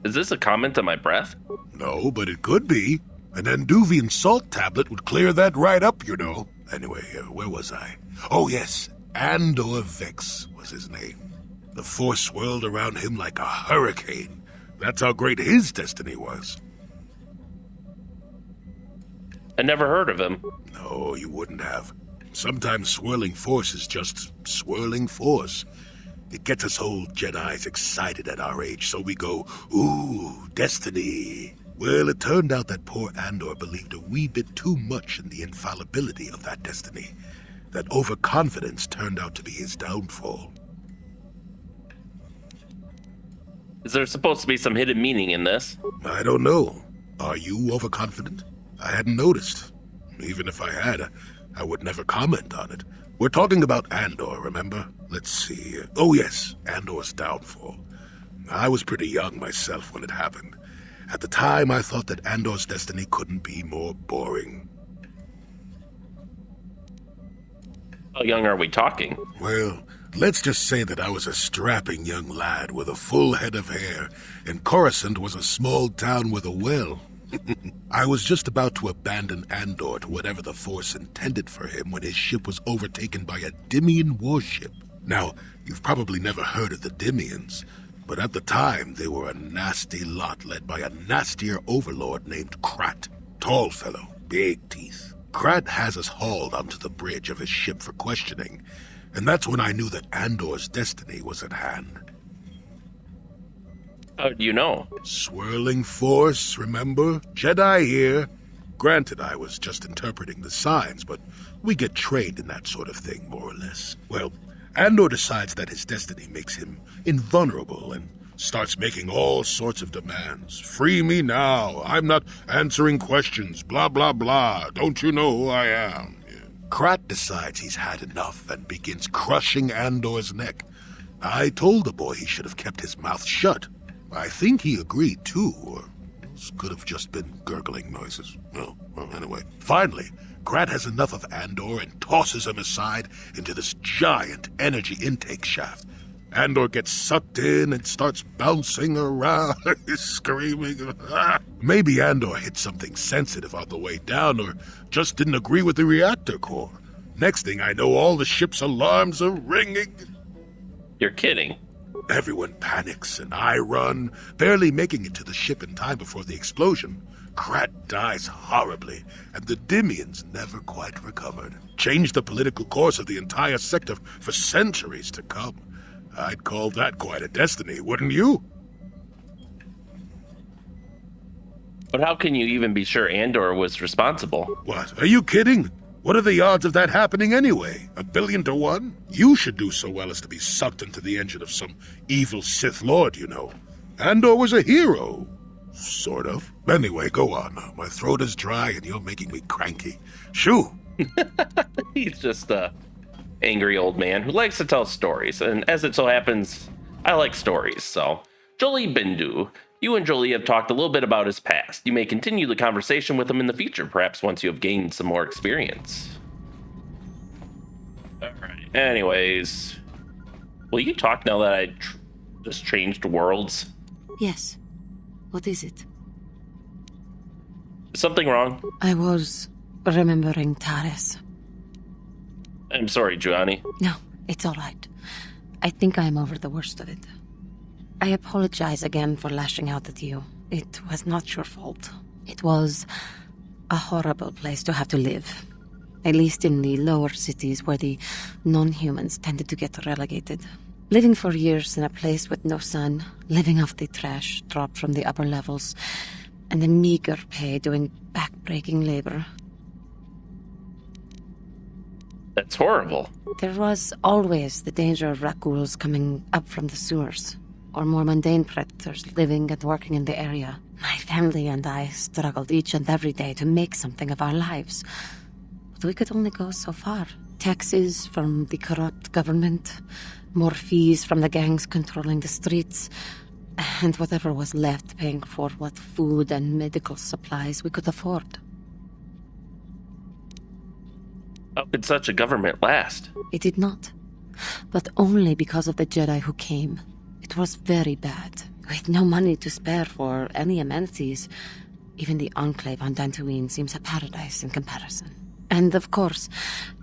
Is this a comment on my breath? No, but it could be. An Anduvian salt tablet would clear that right up, you know. Anyway, where was I? Oh yes, Andor Vex was his name. The Force swirled around him like a hurricane. That's how great his destiny was. I never heard of him. No, you wouldn't have. Sometimes swirling force is just swirling force. It gets us old Jedis excited at our age, so we go, ooh, destiny. Well, it turned out that poor Andor believed a wee bit too much in the infallibility of that destiny. That overconfidence turned out to be his downfall. Is there supposed to be some hidden meaning in this? I don't know. Are you overconfident? I hadn't noticed. Even if I had, I would never comment on it. We're talking about Andor, remember? Let's see. Oh yes, Andor's downfall. I was pretty young myself when it happened. At the time, I thought that Andor's destiny couldn't be more boring. How young are we talking? Well, let's just say that I was a strapping young lad with a full head of hair, and Coruscant was a small town with a well. I was just about to abandon Andor to whatever the Force intended for him when his ship was overtaken by a Dimian warship. Now, you've probably never heard of the Dimians, but at the time they were a nasty lot led by a nastier overlord named Krat. Tall fellow, big teeth. Krat has us hauled onto the bridge of his ship for questioning, and that's when I knew that Andor's destiny was at hand. How do you know? Swirling force, remember? Jedi here. Granted, I was just interpreting the signs, but we get trained in that sort of thing, more or less. Well, Andor decides that his destiny makes him invulnerable and starts making all sorts of demands. Free me now. I'm not answering questions. Blah, blah, blah. Don't you know who I am? Krat decides he's had enough and begins crushing Andor's neck. I told the boy he should have kept his mouth shut. I think he agreed, too, or this could have just been gurgling noises. Well, anyway. Finally, Krat has enough of Andor and tosses him aside into this giant energy intake shaft. Andor gets sucked in and starts bouncing around, screaming. Maybe Andor hit something sensitive on the way down, or just didn't agree with the reactor core. Next thing I know, all the ship's alarms are ringing. You're kidding. Everyone panics, and I run, barely making it to the ship in time before the explosion. Krat dies horribly, and the Dimians never quite recovered. Changed the political course of the entire sector for centuries to come. I'd call that quite a destiny, wouldn't you? But how can you even be sure Andor was responsible? What, are you kidding? What are the odds of that happening anyway? 1,000,000,000 to 1? You should do so well as to be sucked into the engine of some evil Sith Lord, you know. Andor was a hero. Sort of. Anyway, go on. My throat is dry and you're making me cranky. Shoo! He's just a angry old man who likes to tell stories, and as it so happens, I like stories, so. Jolie Bindu, you and Jolie have talked a little bit about his past. You may continue the conversation with him in the future, perhaps once you have gained some more experience. Alright, anyways. Will you talk now that I just changed worlds? Yes. What is it? Is something wrong? I was remembering Taris. I'm sorry, Gianni. No, it's all right. I think I'm over the worst of it. I apologize again for lashing out at you. It was not your fault. It was a horrible place to have to live. At least in the lower cities where the non-humans tended to get relegated. Living for years in a place with no sun, living off the trash dropped from the upper levels, and the meager pay doing back-breaking labor. That's horrible. There was always the danger of Rakuls coming up from the sewers, or more mundane predators living and working in the area. My family and I struggled each and every day to make something of our lives. But we could only go so far. Taxes from the corrupt government, more fees from the gangs controlling the streets, and whatever was left paying for what food and medical supplies we could afford. How could such a government last? It did not. But only because of the Jedi who came. It was very bad. With no money to spare for any amenities, even the Enclave on Dantooine seems a paradise in comparison. And of course,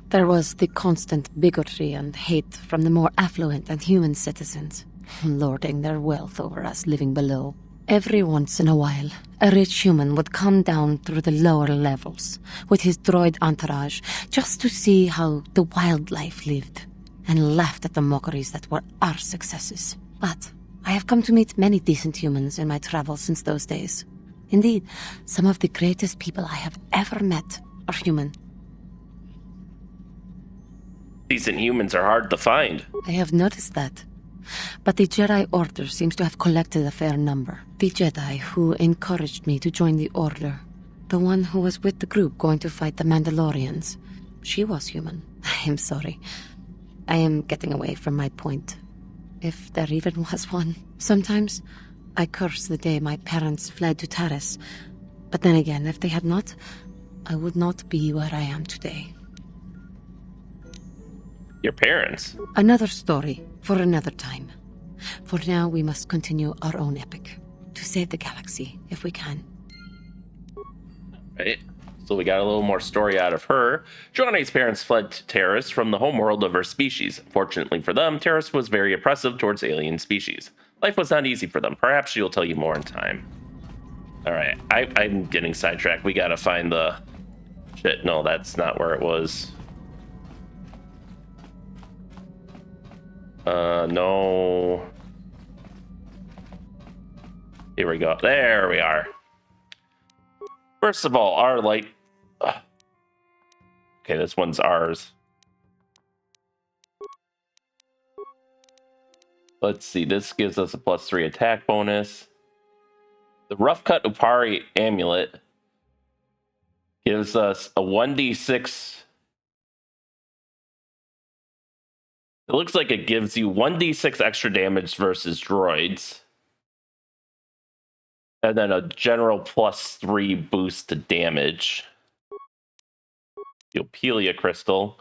there was the constant bigotry and hate from the more affluent and human citizens, lording their wealth over us living below. Every once in a while, a rich human would come down through the lower levels with his droid entourage just to see how the wildlife lived, and laughed at the mockeries that were our successes. But I have come to meet many decent humans in my travels since those days. Indeed, some of the greatest people I have ever met are human. Decent humans are hard to find. I have noticed that. But the Jedi Order seems to have collected a fair number. The Jedi who encouraged me to join the Order. The one who was with the group going to fight the Mandalorians. She was human. I am sorry. I am getting away from my point. If there even was one. Sometimes I curse the day my parents fled to Taris. But then again, if they had not, I would not be where I am today. Your parents? Another story for another time. For now, we must continue our own epic. To save the galaxy, if we can. Right. So we got a little more story out of her. Joanne's parents fled to Taris from the homeworld of her species. Fortunately for them, Taris was very oppressive towards alien species. Life was not easy for them. Perhaps she'll tell you more in time. Alright, I'm getting sidetracked. We gotta find the... Shit, no, that's not where it was. No. Here we go. There we are. First of all, our light... Okay, this one's ours. Let's see, this gives us a +3 attack bonus. The Rough Cut Upari Amulet gives us a 1d6... It looks like it gives you 1d6 extra damage versus droids. And then a general +3 boost to damage. The Opelia Crystal.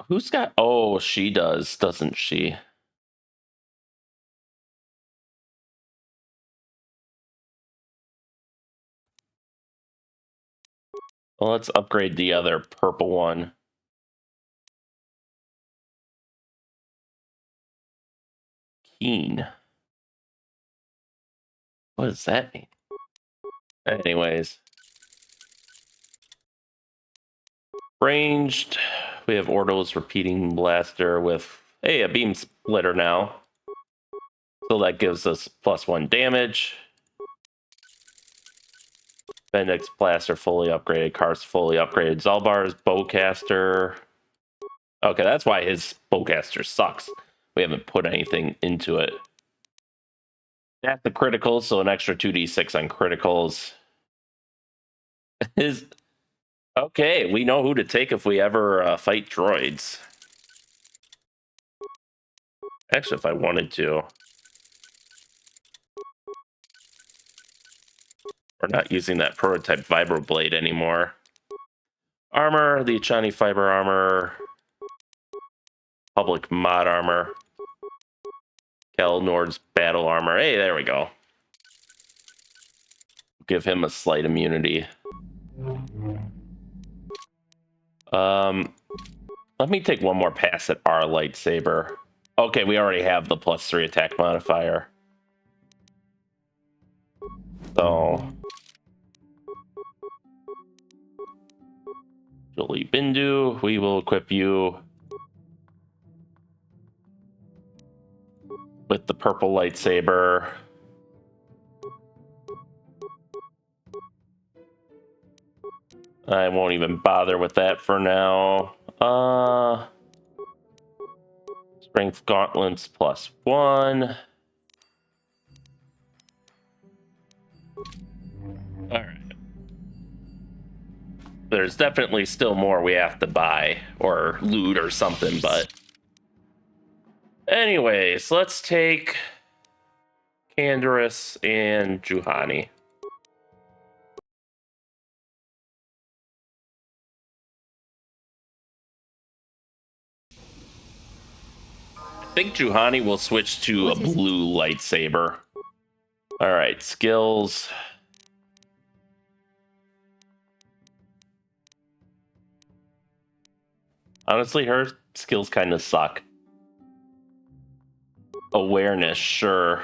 Who's got... Oh, she does, doesn't she? Well, let's upgrade the other purple one. Keen. What does that mean? Anyways. Ranged. We have Ordo's Repeating Blaster with, hey, a Beam Splitter now. So that gives us +1 damage. Bendix Blaster fully upgraded. Karst fully upgraded. Zaalbar's Bowcaster. Okay, that's why his Bowcaster sucks. We haven't put anything into it. That's the criticals, so an extra 2d6 on criticals. His... Okay, we know who to take if we ever fight droids. Actually, if I wanted to. We're not using that prototype Vibroblade anymore. Armor, the Achani Fiber Armor. Public Mod Armor. Kel Nord's Battle Armor. Hey, there we go. Give him a slight immunity. Let me take one more pass at our lightsaber. Okay, we already have the +3 attack modifier. So... Jolie Bindu, we will equip you with the purple lightsaber. I won't even bother with that for now. Strength Gauntlets +1. Alright. there's definitely still more we have to buy or loot or something, but anyways, let's take Canderous and Juhani. I think Juhani will switch to a blue lightsaber. All right, skills. Honestly, her skills kind of suck. Awareness, sure.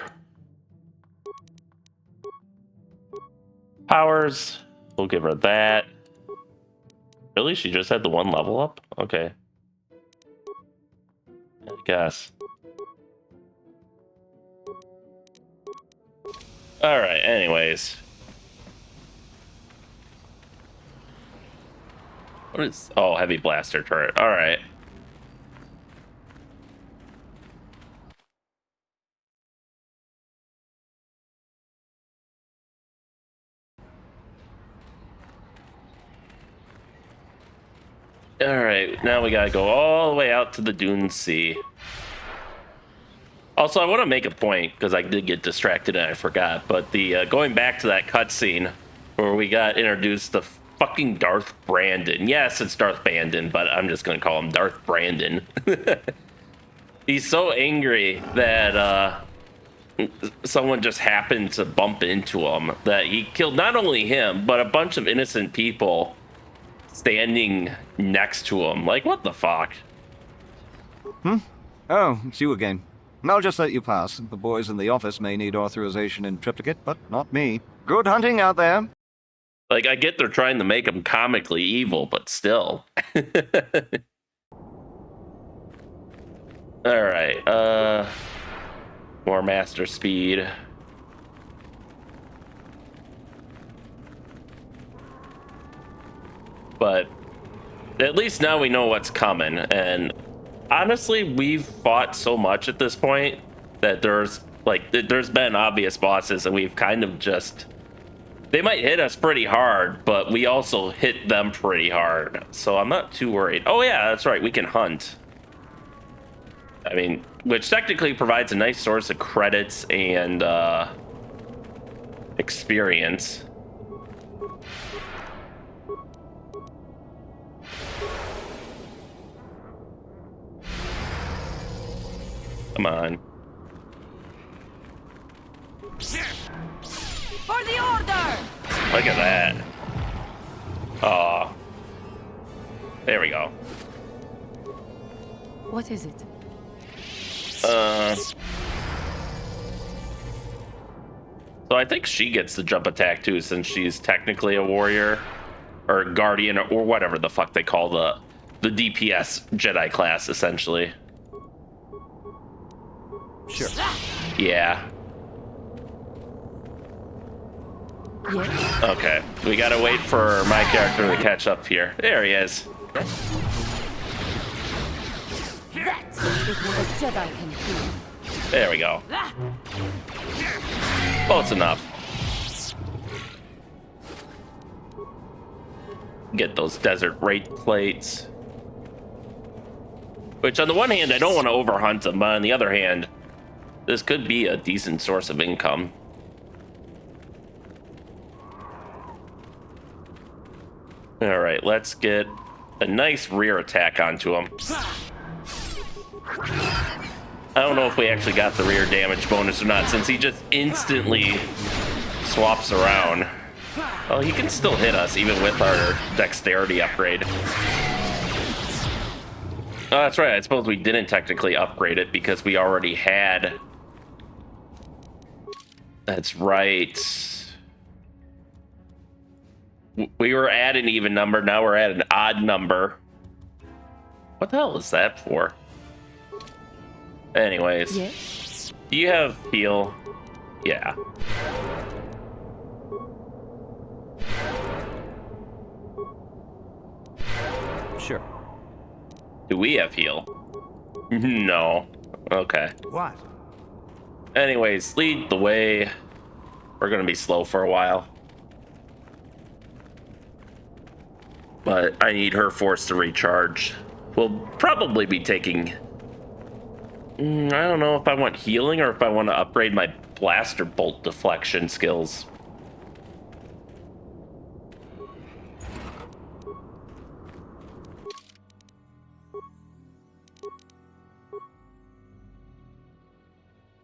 Powers, we'll give her that. Really? She just had the one level up? Okay. I guess. Alright, anyways. What is... Oh, heavy blaster turret. Alright. Alright, now we gotta go all the way out to the Dune Sea. Also, I want to make a point, because I did get distracted and I forgot, but the going back to that cutscene where we got introduced to fucking Darth Brandon. Yes, it's Darth Bandon, but I'm just going to call him Darth Brandon. He's so angry that someone just happened to bump into him, that he killed not only him, but a bunch of innocent people standing next to him. Like, what the fuck? Oh, it's you again. I'll just let you pass. The boys in the office may need authorization in triplicate, but not me. Good hunting out there. Like, I get they're trying to make him comically evil, but still. Alright, more master speed. But at least now we know what's coming, and honestly, we've fought so much at this point that there's been obvious bosses, and we've kind of just... They might hit us pretty hard, but we also hit them pretty hard. So I'm not too worried. Oh yeah, that's right, we can hunt. I mean, which technically provides a nice source of credits and experience. Come on. For the order! Look at that. Oh. There we go. What is it? So I think she gets the jump attack too, since she's technically a warrior or guardian or whatever the fuck they call the DPS Jedi class, essentially. Sure. Yeah. Yes. Okay. We gotta wait for my character to catch up here. There he is. That is what a Jedi can do. There we go. Close enough. Get those desert rate plates. Which, on the one hand, I don't want to overhunt them, but on the other hand, this could be a decent source of income. All right, let's get a nice rear attack onto him. I don't know if we actually got the rear damage bonus or not, since he just instantly swaps around. Well, he can still hit us, even with our dexterity upgrade. Oh, that's right. I suppose we didn't technically upgrade it because we already had... That's right. We were at an even number, now we're at an odd number. What the hell is that for? Anyways. Yes. Do you have heal? Yeah. Sure. Do we have heal? No. Okay. What? Anyways, lead the way. We're gonna be slow for a while. but I need her force to recharge. We'll probably be taking... I don't know if I want healing or if I want to upgrade my blaster bolt deflection skills.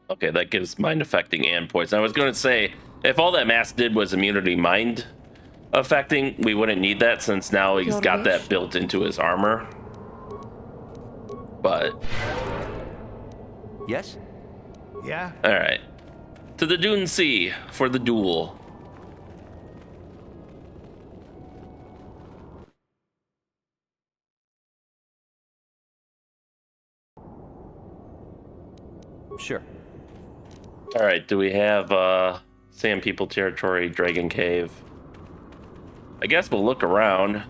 Okay, that gives mind affecting and poison. I was going to say, if all that mask did was immunity mind affecting, we wouldn't need that since now he's got that built into his armor. But... Yes? Yeah? Alright. To the Dune Sea for the duel. Sure. Alright, do we have Sand People Territory, Dragon Cave? I guess we'll look around.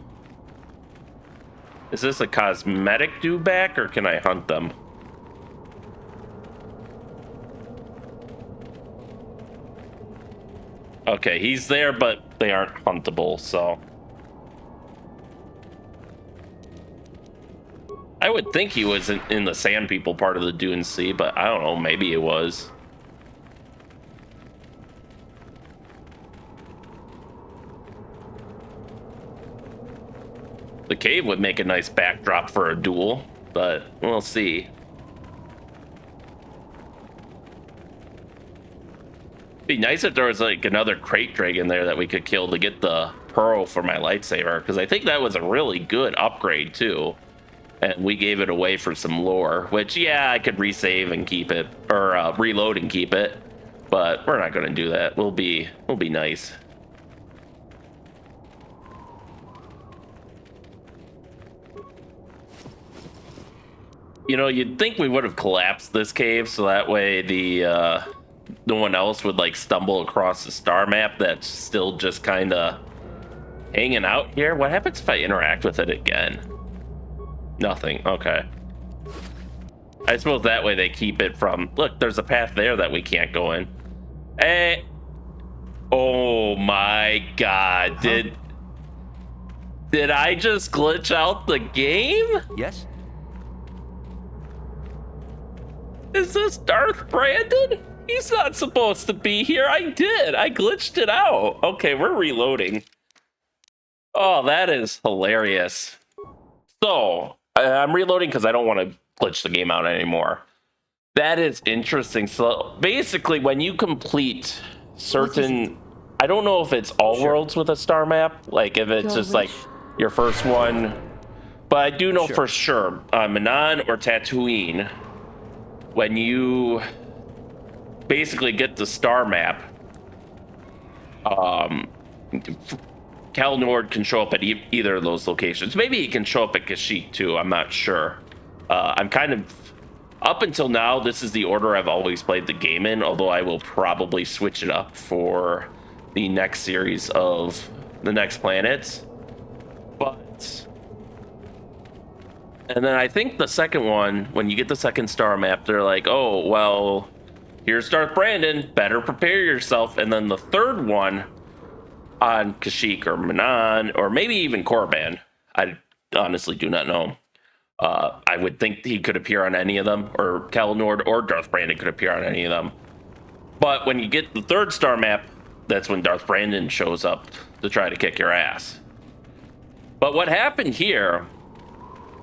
Is this a cosmetic dewback or can I hunt them? Okay, he's there, but they aren't huntable, so... I would think he was in the Sand People part of the Dune Sea, but I don't know, maybe it was. The cave would make a nice backdrop for a duel, but we'll see. Be nice if there was like another crate dragon there that we could kill to get the pearl for my lightsaber, because I think that was a really good upgrade too. And we gave it away for some lore, which, yeah, I could resave and keep it, or reload and keep it, but we're not going to do that. We'll be nice. You know, you'd think we would have collapsed this cave so that way the no one else would like stumble across the star map that's still just kind of hanging out here. What happens if I interact with it again? Nothing. Okay. I suppose that way they keep it from... Look, there's a path there that we can't go in. Hey! Oh my god. Did I just glitch out the game? Yes? Is this Darth Brandon? He's not supposed to be here. I did. I glitched it out. Okay, we're reloading. Oh, that is hilarious. So... I'm reloading because I don't want to glitch the game out anymore. That is interesting. So basically, when you complete certain... I don't know if it's all worlds with a star map. Like, if it's just like your first one. But I do know for sure, Manan or Tatooine, when you basically get the star map, Cal Nord can show up at either of those locations. Maybe he can show up at Kashyyyk too. I'm not sure. I'm kind of... Up until now, this is the order I've always played the game in, although I will probably switch it up for the next series of the next planets. But... And then I think the second one, when you get the second star map, they're like, oh, well, here's Darth Brandon. Better prepare yourself. And then the third one... on Kashyyyk or Manan, or maybe even Korriban. I honestly do not know. I would think he could appear on any of them, or Cal Nord or Darth Brandon could appear on any of them. But when you get the third star map, that's when Darth Brandon shows up to try to kick your ass. But what happened here,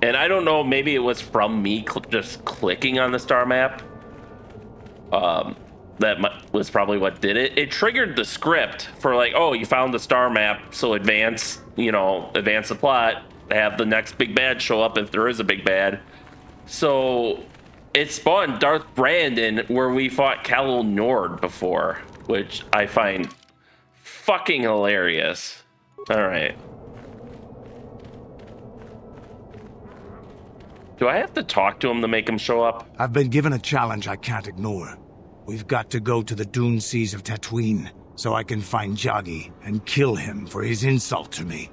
and I don't know, maybe it was from me just clicking on the star map, that was probably what did it. It triggered the script for like, oh, you found the star map, so advance the plot, have the next big bad show up if there is a big bad. So it spawned Darth Brandon where we fought Cal Nord before, which I find fucking hilarious. All right. Do I have to talk to him to make him show up? I've been given a challenge I can't ignore. We've got to go to the dune seas of Tatooine, so I can find Jagi and kill him for his insult to me.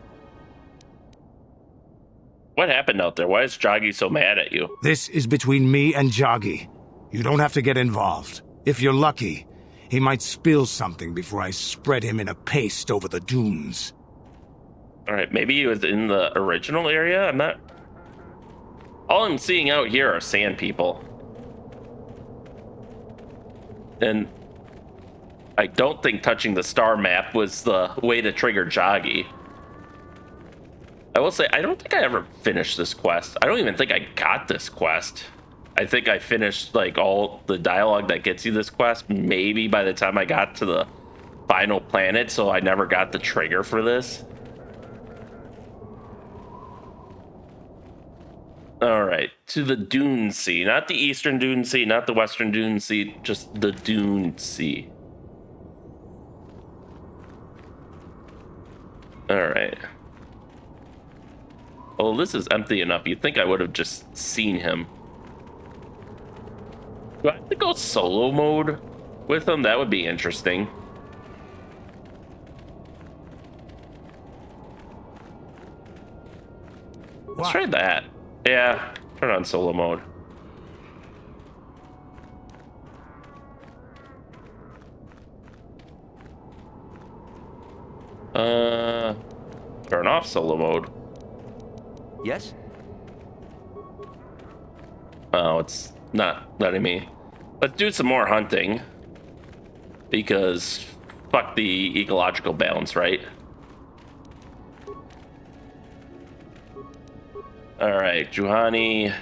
What happened out there? Why is Jagi so mad at you? This is between me and Jagi. You don't have to get involved. If you're lucky, he might spill something before I spread him in a paste over the dunes. All right, maybe he was in the original area. I'm not. All I'm seeing out here are sand people, and I don't think touching the star map was the way to trigger Joggy. I will say, I don't think I ever finished this quest. I don't even think I got this quest. I think I finished like all the dialogue that gets you this quest maybe by the time I got to the final planet, so I never got the trigger for this. All right, to the Dune Sea. Not the Eastern Dune Sea, not the Western Dune Sea, just the Dune Sea. All right. Oh, this is empty enough. You'd think I would have just seen him. Do I have to go solo mode with him? That would be interesting. Let's try that. Yeah, turn on solo mode. Turn off solo mode. Yes? Oh, it's not letting me. Let's do some more hunting. Because fuck the ecological balance, right? Alright, Juhani,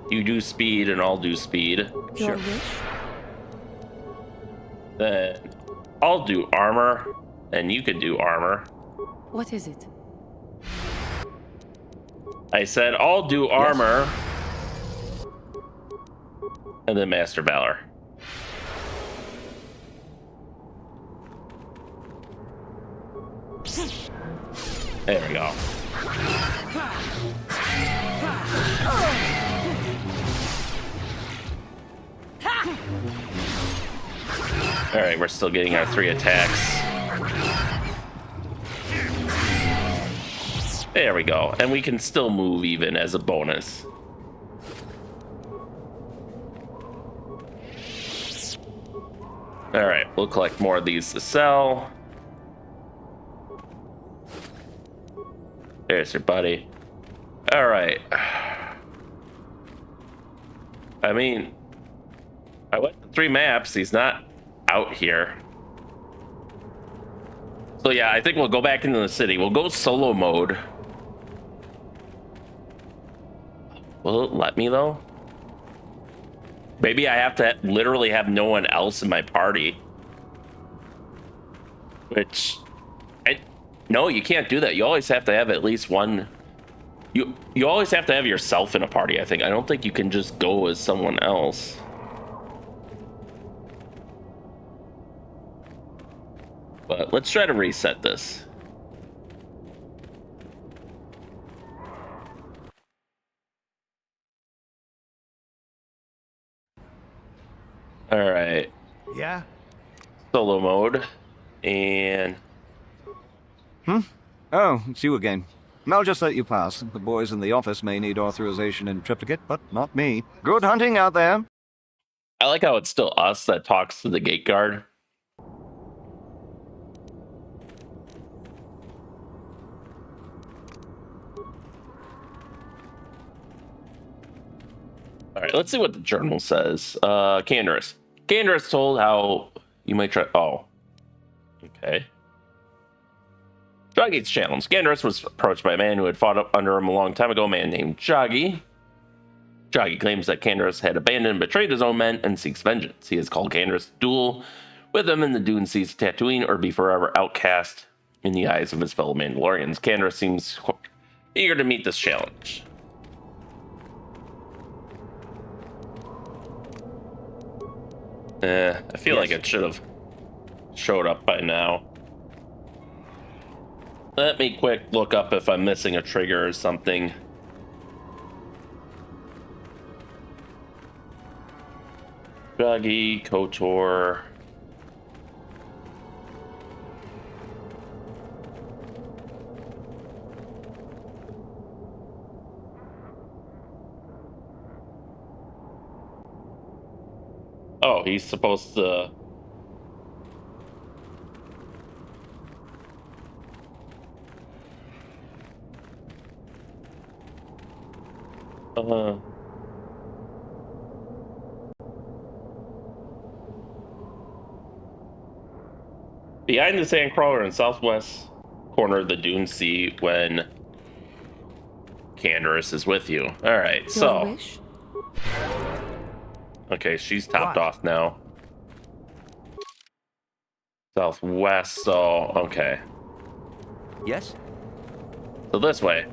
you do speed and I'll do speed. Sure. Then I'll do armor and you can do armor. What is it? I said I'll do armor and then Master Valor. There we go. All right, we're still getting our 3 attacks. There we go. And we can still move even as a bonus. All right, we'll collect more of these to sell. There's your buddy. All right. I mean, I went to 3 maps. He's not out here. So yeah, I think we'll go back into the city. We'll go solo mode. Will it let me though? Maybe I have to literally have no one else in my party. Which, no, you can't do that. You always have to have at least one. You always have to have yourself in a party, I think. I don't think you can just go as someone else. But let's try to reset this. All right. Yeah? Solo mode. And... Oh, it's you again. I'll just let you pass. The boys in the office may need authorization in triplicate, but not me. Good hunting out there. I like how it's still us that talks to the gate guard. All right, let's see what the journal says. Canderous. Canderous told how you might try... Oh. Okay. Joggy's challenge. Canderous was approached by a man who had fought up under him a long time ago, a man named Joggy. Joggy claims that Canderous had abandoned and betrayed his own men and seeks vengeance. He has called Canderous to duel with him in the Dune Seas of Tatooine or be forever outcast in the eyes of his fellow Mandalorians. Canderous seems eager to meet this challenge. I feel like it should have showed up by now. Let me quick look up if I'm missing a trigger or something. Joggy, KOTOR. Oh, he's supposed to... Behind the sandcrawler in southwest corner of the Dune Sea when Candace is with you. Alright, so... wish? Okay, she's topped What? off now. Southwest, so... Okay. Yes? So this way.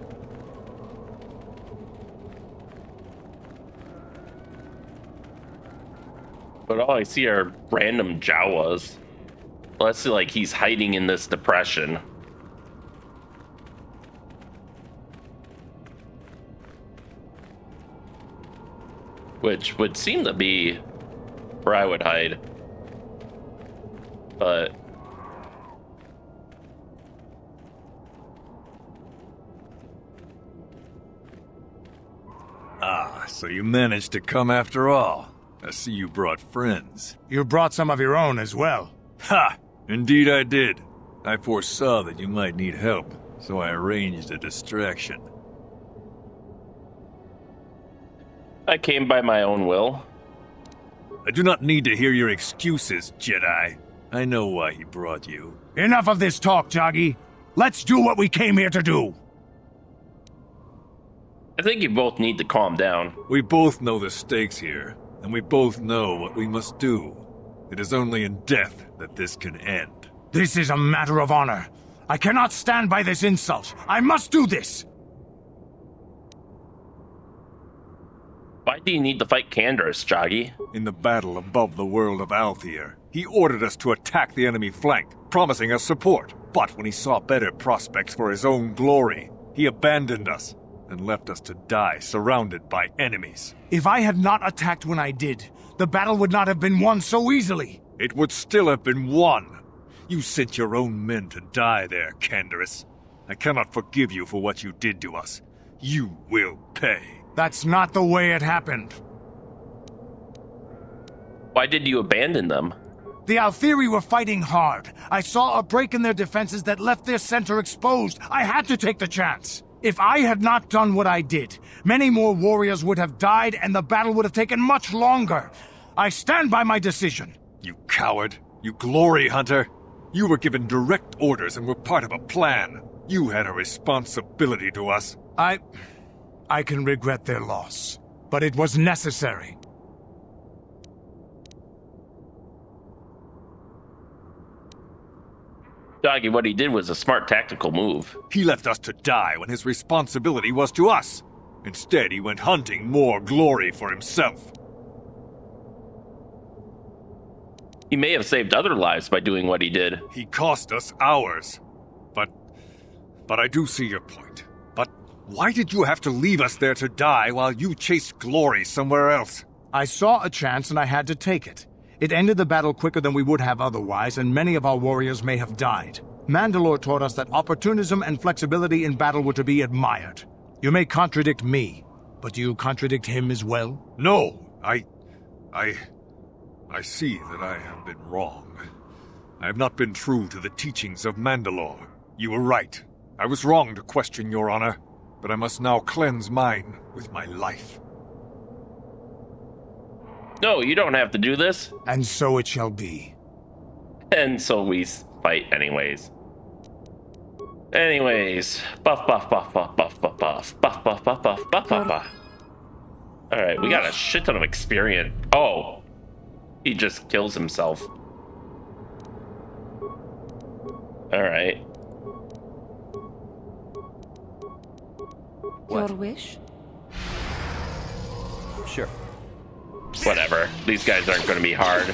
But all I see are random Jawas. Let's see, like he's hiding in this depression. Which would seem to be where I would hide. But... Ah, so you managed to come after all. I see you brought friends. You brought some of your own as well. Ha! Indeed I did. I foresaw that you might need help, so I arranged a distraction. I came by my own will. I do not need to hear your excuses, Jedi. I know why he brought you. Enough of this talk, Joggy. Let's do what we came here to do. I think you both need to calm down. We both know the stakes here, and we both know what we must do. It is only in death that this can end. This is a matter of honor. I cannot stand by this insult. I must do this. Why do you need to fight Candace, Joggy? In the battle above the world of Althir, he ordered us to attack the enemy flank, promising us support. But when he saw better prospects for his own glory, he abandoned us and left us to die surrounded by enemies. If I had not attacked when I did, the battle would not have been won so easily. It would still have been won. You sent your own men to die there, Candace. I cannot forgive you for what you did to us. You will pay. That's not the way it happened. Why did you abandon them? The Althiri were fighting hard. I saw a break in their defenses that left their center exposed. I had to take the chance. If I had not done what I did, many more warriors would have died and the battle would have taken much longer. I stand by my decision. You coward. You glory hunter. You were given direct orders and were part of a plan. You had a responsibility to us. I can regret their loss, but it was necessary. Doggy, what he did was a smart tactical move. He left us to die when his responsibility was to us. Instead, he went hunting more glory for himself. He may have saved other lives by doing what he did. He cost us ours. But I do see your point. But why did you have to leave us there to die while you chased glory somewhere else? I saw a chance and I had to take it. It ended the battle quicker than we would have otherwise, and many of our warriors may have died. Mandalore taught us that opportunism and flexibility in battle were to be admired. You may contradict me, but do you contradict him as well? No, I see that I have been wrong. I have not been true to the teachings of Mandalore. You were right. I was wrong to question your honor, but I must now cleanse mine with my life. No, you don't have to do this. And so it shall be. And so we fight anyways. Buff, buff, buff, buff, buff, buff, buff, buff, buff, buff, buff, buff, buff, buff. Alright, we got a shit ton of experience. Oh, he just kills himself. Alright. Your wish? Sure. Whatever. These guys aren't going to be hard.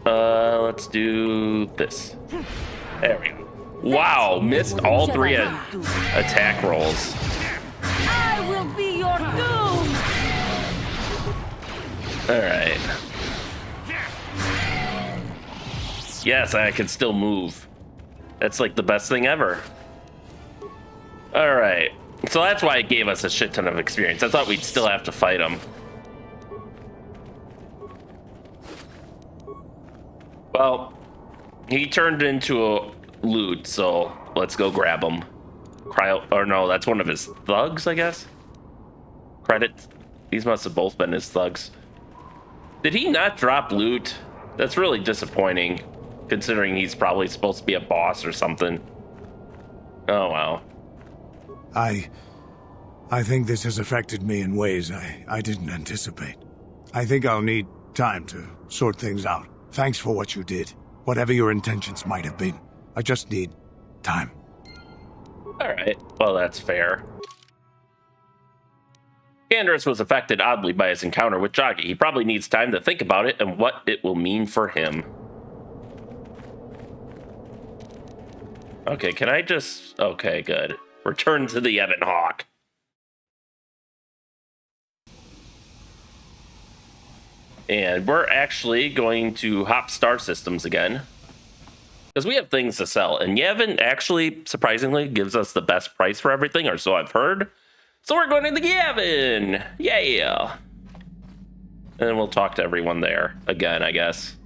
Let's do this. There we go. Wow, missed all three attack rolls. I will be your doom! Alright. Yes, I can still move. That's like the best thing ever. Alright. So that's why it gave us a shit ton of experience. I thought we'd still have to fight them. Well, He turned into a loot, so let's go grab him. Or no, that's one of his thugs, I guess. Credits. These must have both been his thugs. Did he not drop loot? That's really disappointing, considering he's probably supposed to be a boss or something. Oh, wow. I think this has affected me in ways I didn't anticipate. I think I'll need time to sort things out. Thanks for what you did. Whatever your intentions might have been. I just need time. Alright, well that's fair. Canderous was affected oddly by his encounter with Jockey. He probably needs time to think about it and what it will mean for him. Okay, can I just... Okay, good. Return to the Ebon Hawk. And we're actually going to hop star systems again, because we have things to sell. And Yavin actually, surprisingly, gives us the best price for everything, or so I've heard. So we're going to the Yavin! Yeah! And we'll talk to everyone there again, I guess.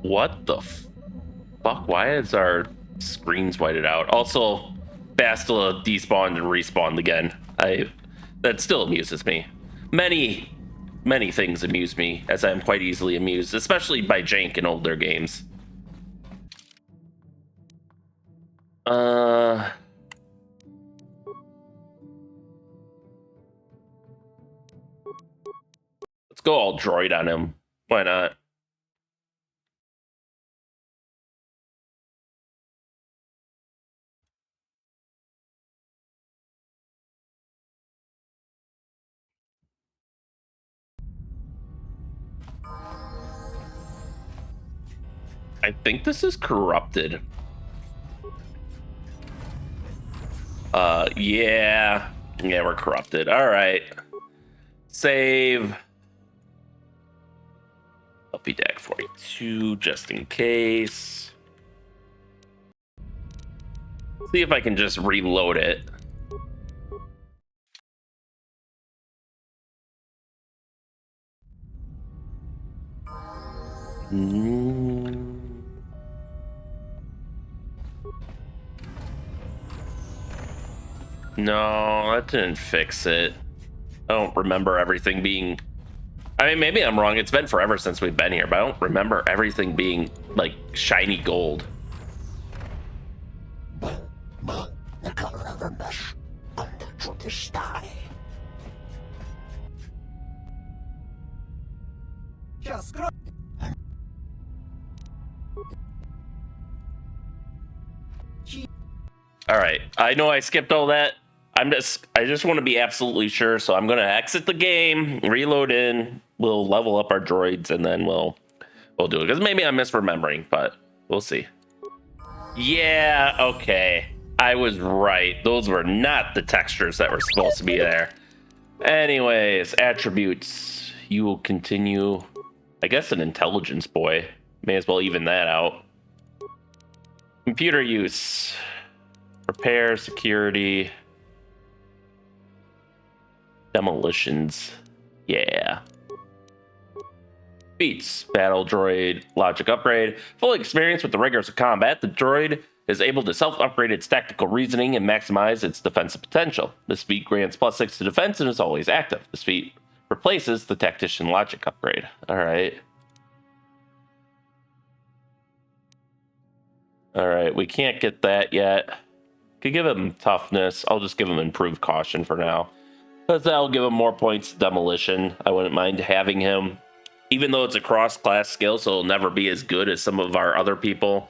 What the fuck? Why is our screens whited out? Also, Bastila despawned and respawned again. That still amuses me. Many things amuse me, as I am quite easily amused, especially by jank in older games. Let's go all droid on him. Why not? I think this is corrupted. Yeah, we're corrupted. All right, save. LP deck 42, just in case. See if I can just reload it. No, that didn't fix it. I don't remember everything being... I mean, maybe I'm wrong. It's been forever since we've been here, but I don't remember everything being, like, shiny gold. The color of a mesh under the sky. All right, I know I skipped all that. I just want to be absolutely sure, so I'm gonna exit the game, reload in, we'll level up our droids, and then we'll do it. Because maybe I'm misremembering, but we'll see. Yeah, okay. I was right. Those were not the textures that were supposed to be there. Anyways, attributes. You will continue, I guess, an intelligence boy. May as well even that out. Computer use. Repair, security. Demolitions. Yeah. Beats. Battle droid. Logic upgrade. Fully experienced with the rigors of combat, the droid is able to self-upgrade its tactical reasoning and maximize its defensive potential. This feat grants +6 to defense and is always active. This feat replaces the tactician logic upgrade. Alright. Alright, we can't get that yet. Could give him toughness. I'll just give him improved caution for now. Because that'll give him more points to demolition. I wouldn't mind having him. Even though it's a cross-class skill, so it'll never be as good as some of our other people.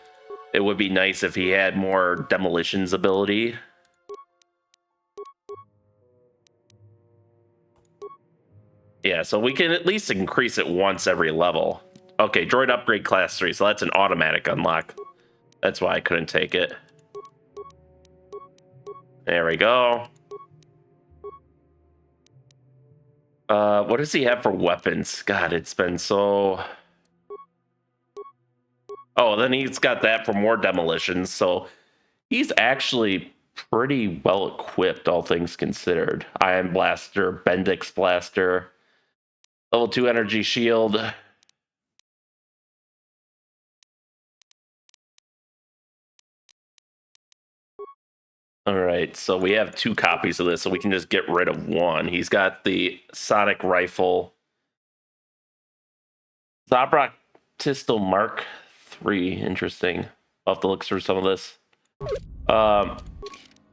It would be nice if he had more demolitions ability. Yeah, so we can at least increase it once every level. Okay, droid upgrade class 3, so that's an automatic unlock. That's why I couldn't take it. There we go. What does he have for weapons? God, it's been so... Oh, then he's got that for more demolitions, so he's actually pretty well equipped, all things considered. Ion Blaster, Bendix Blaster, level 2 energy shield. Alright, so we have 2 copies of this, so we can just get rid of one. He's got the Sonic Rifle. Zaalbar Pistol Mark 3, interesting. I'll have to look through some of this.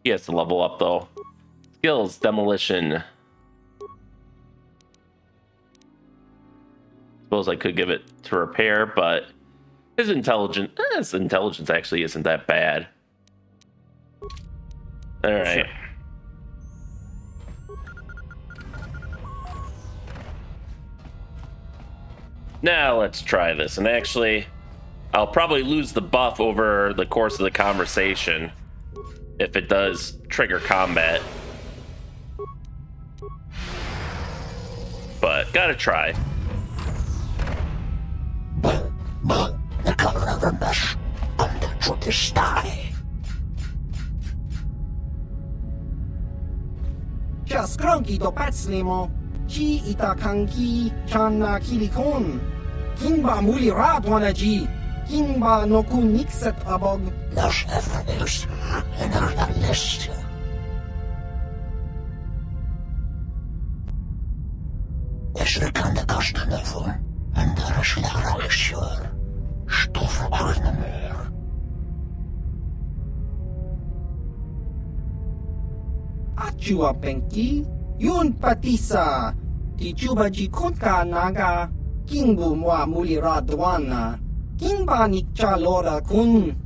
He has to level up though. Skills, demolition. Suppose I could give it to repair, but his intelligence actually isn't that bad. All right. Now let's try this. And actually, I'll probably lose the buff over the course of the conversation if it does trigger combat. But gotta try. Skronki do Patslimo, Chi Itakanki, Channa Kilikon, Kimba Muli Radwanaji, Kimba Noku Nixet Abog, Lash Efreus, Enerda List. Esrekande Kastanefon, and the Rashlara Shur, Stoff Arnamur. Achua Penki, Yun Patisa, Tichuba Jikunka Naga, Kingbu Mwa Mulira Dwana, Kingba Nikcha Lora Kun.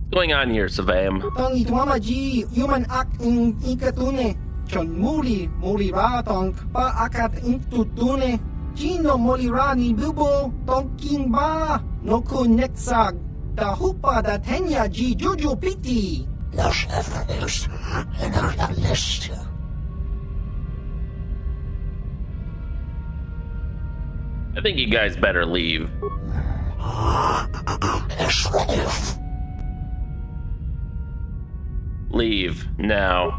What's going on here, Savam? Tong Itwamaji, Human Act in Ikatune, Chon Mulira Tong, Pa Akat Intutune, Chino Mulirani Bubo, Tong Kingba, Noku Nexag. Da Hupa da Tenya G Juju Piti. Lash Efreus, Enerda List. I think you guys better leave. Leave now.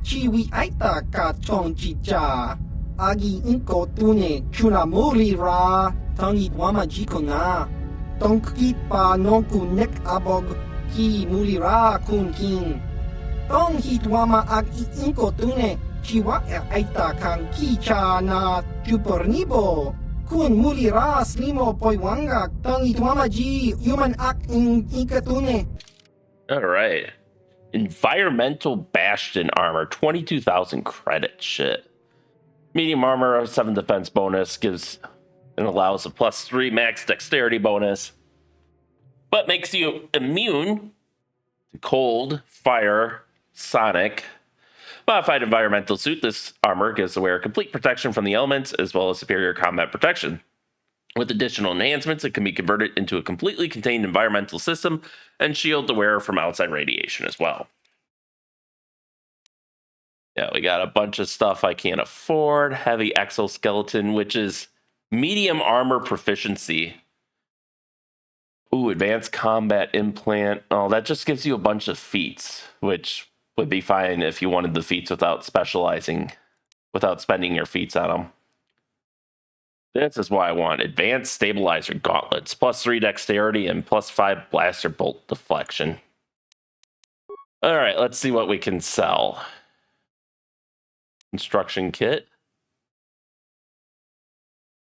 Chiwi Aita Ka Chong Chicha. Agi Inko Tune Chuna Muri Ra. Tangi Wama Jikona. Tonki Pa Nonku Nek Abog. Ki Muri Ra Kun King. Tong Hit Wama Agi Inko Tune. Chiwa Aita Kan Kicha Na Chupornibo. Kun Muri Ra Slimo Poiwanga. Tangi Wama Ji Human Ak in Ikatune. All right. Environmental Bastion armor, 22,000 credit. Shit. Medium armor, 7 defense bonus, gives and allows a +3 max dexterity bonus, but makes you immune to cold, fire, sonic, Modified environmental suit. This armor gives the wearer complete protection from the elements as well as superior combat protection. With additional enhancements, it can be converted into a completely contained environmental system and shield the wearer from outside radiation as well. Yeah, we got a bunch of stuff I can't afford. Heavy exoskeleton, which is medium armor proficiency. Ooh, advanced combat implant. Oh, that just gives you a bunch of feats, which would be fine if you wanted the feats without specializing, without spending your feats on them. This is why I want advanced stabilizer gauntlets, +3 dexterity and +5 blaster bolt deflection. All right, let's see what we can sell. Construction kit.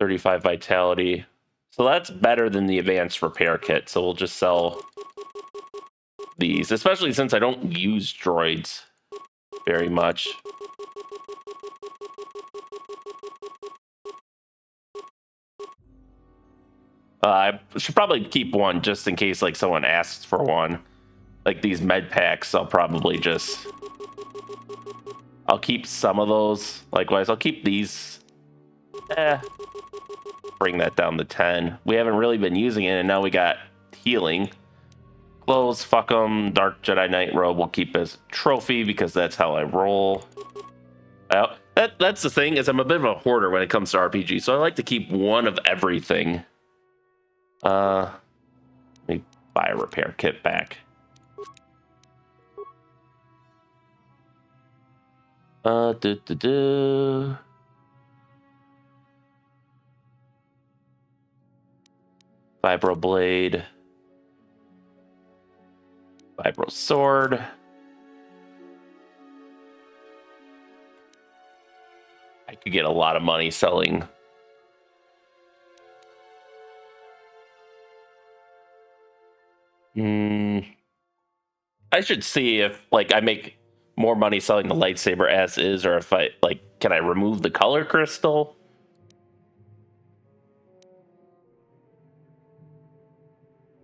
35 vitality. So that's better than the advanced repair kit. So we'll just sell these, especially since I don't use droids very much. I should probably keep one just in case like someone asks for one. Like these med packs, I'll keep some of those. Likewise, I'll keep these. Bring that down to 10. We haven't really been using it, and now we got healing. Clothes, fuck them. Dark Jedi Knight robe we'll keep as trophy because that's how I roll. That's the thing, is I'm a bit of a hoarder when it comes to RPG, so I like to keep one of everything. Let me buy a repair kit back. Vibro blade. Vibro sword. I could get a lot of money selling. I should see if like I make more money selling the lightsaber as is, or if I can I remove the color crystal?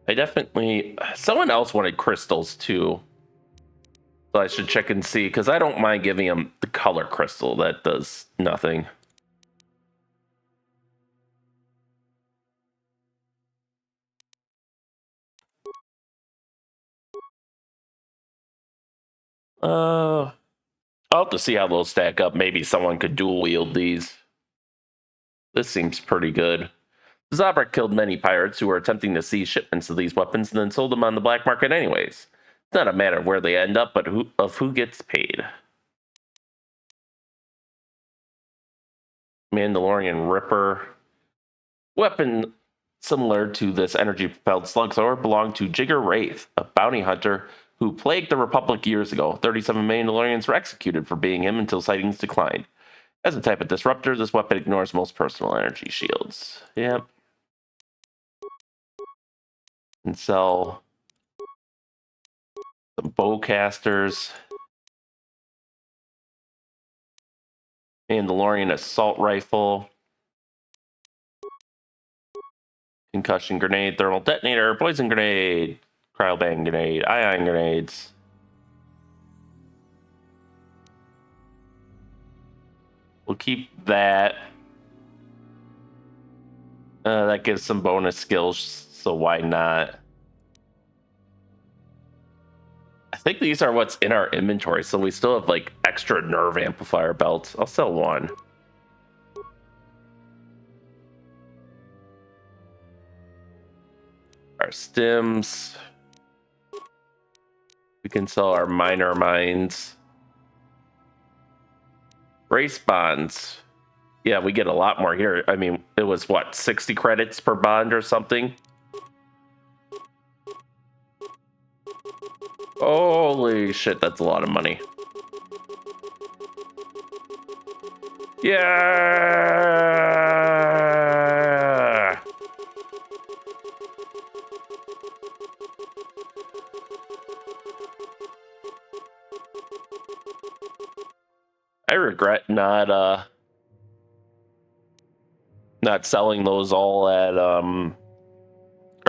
I definitely, someone else wanted crystals too, so I should check and see, because I don't mind giving them the color crystal. That does nothing. I'll have to see how those stack up. Maybe someone could dual wield these. This seems pretty good. Zaalbar killed many pirates who were attempting to seize shipments of these weapons and then sold them on the black market anyways. It's not a matter of where they end up, but who gets paid. Mandalorian Ripper. Weapon similar to this energy-propelled slug thrower belonged to Jigger Wraith, a bounty hunter who plagued the Republic years ago. 37 Mandalorians were executed for being him until sightings declined. As a type of disruptor, this weapon ignores most personal energy shields. Yep. And sell some bowcasters. Mandalorian assault rifle. Concussion grenade, thermal detonator, poison grenade, cryobang grenade, ion grenades. We'll keep that. That gives some bonus skills, so why not? I think these are what's in our inventory, so we still have like extra nerve amplifier belts. I'll sell one. Our stims. We can sell our minor mines. Race bonds. Yeah, we get a lot more here. I mean, it was what, 60 credits per bond or something? Holy shit, that's a lot of money. Yeah! I regret not selling those all at or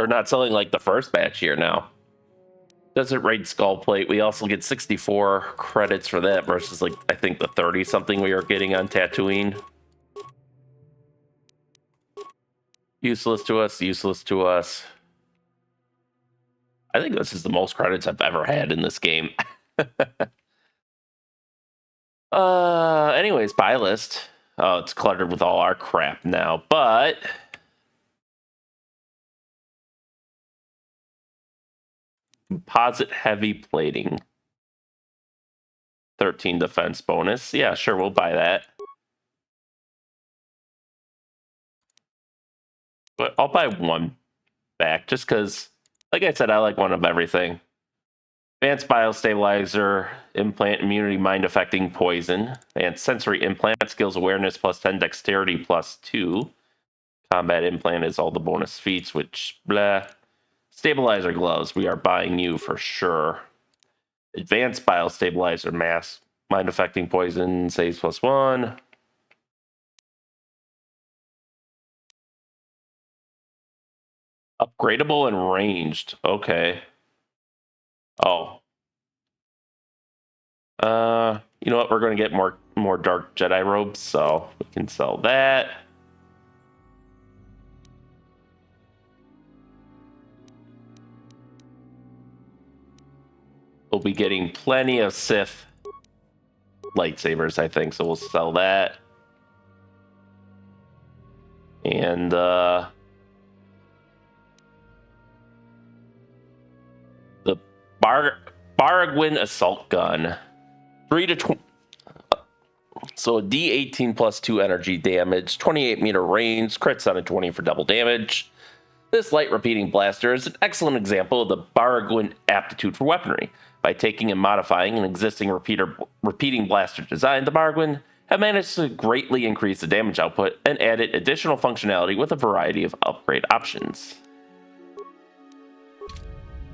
not selling like the first batch here now. Desert Raid Skull Plate. We also get 64 credits for that versus, like, I think the 30 something we are getting on Tatooine. Useless to us, useless to us. I think this is the most credits I've ever had in this game. Anyways, buy list. Oh, it's cluttered with all our crap now, but composite heavy plating. 13 defense bonus. Yeah, sure, we'll buy that. But I'll buy one back just because, like I said, I like one of everything. Advanced biostabilizer, implant immunity, mind affecting poison. Advanced sensory implant, skills awareness plus 10, dexterity plus 2. Combat implant is all the bonus feats, which blah. Stabilizer gloves, we are buying you for sure. Advanced biostabilizer mask, mind affecting poison, saves plus 1. Upgradable and ranged. Okay. Oh. You know what? We're going to get more dark Jedi robes, so we can sell that. We'll be getting plenty of Sith lightsabers, I think, so we'll sell that. And the Baragwin assault gun. 3 to 20. So a D18 plus 2 energy damage, 28 meter range, crits on a 20 for double damage. This light repeating blaster is an excellent example of the Baragwin aptitude for weaponry. By taking and modifying an existing repeating blaster design, the Baragwin have managed to greatly increase the damage output and added additional functionality with a variety of upgrade options.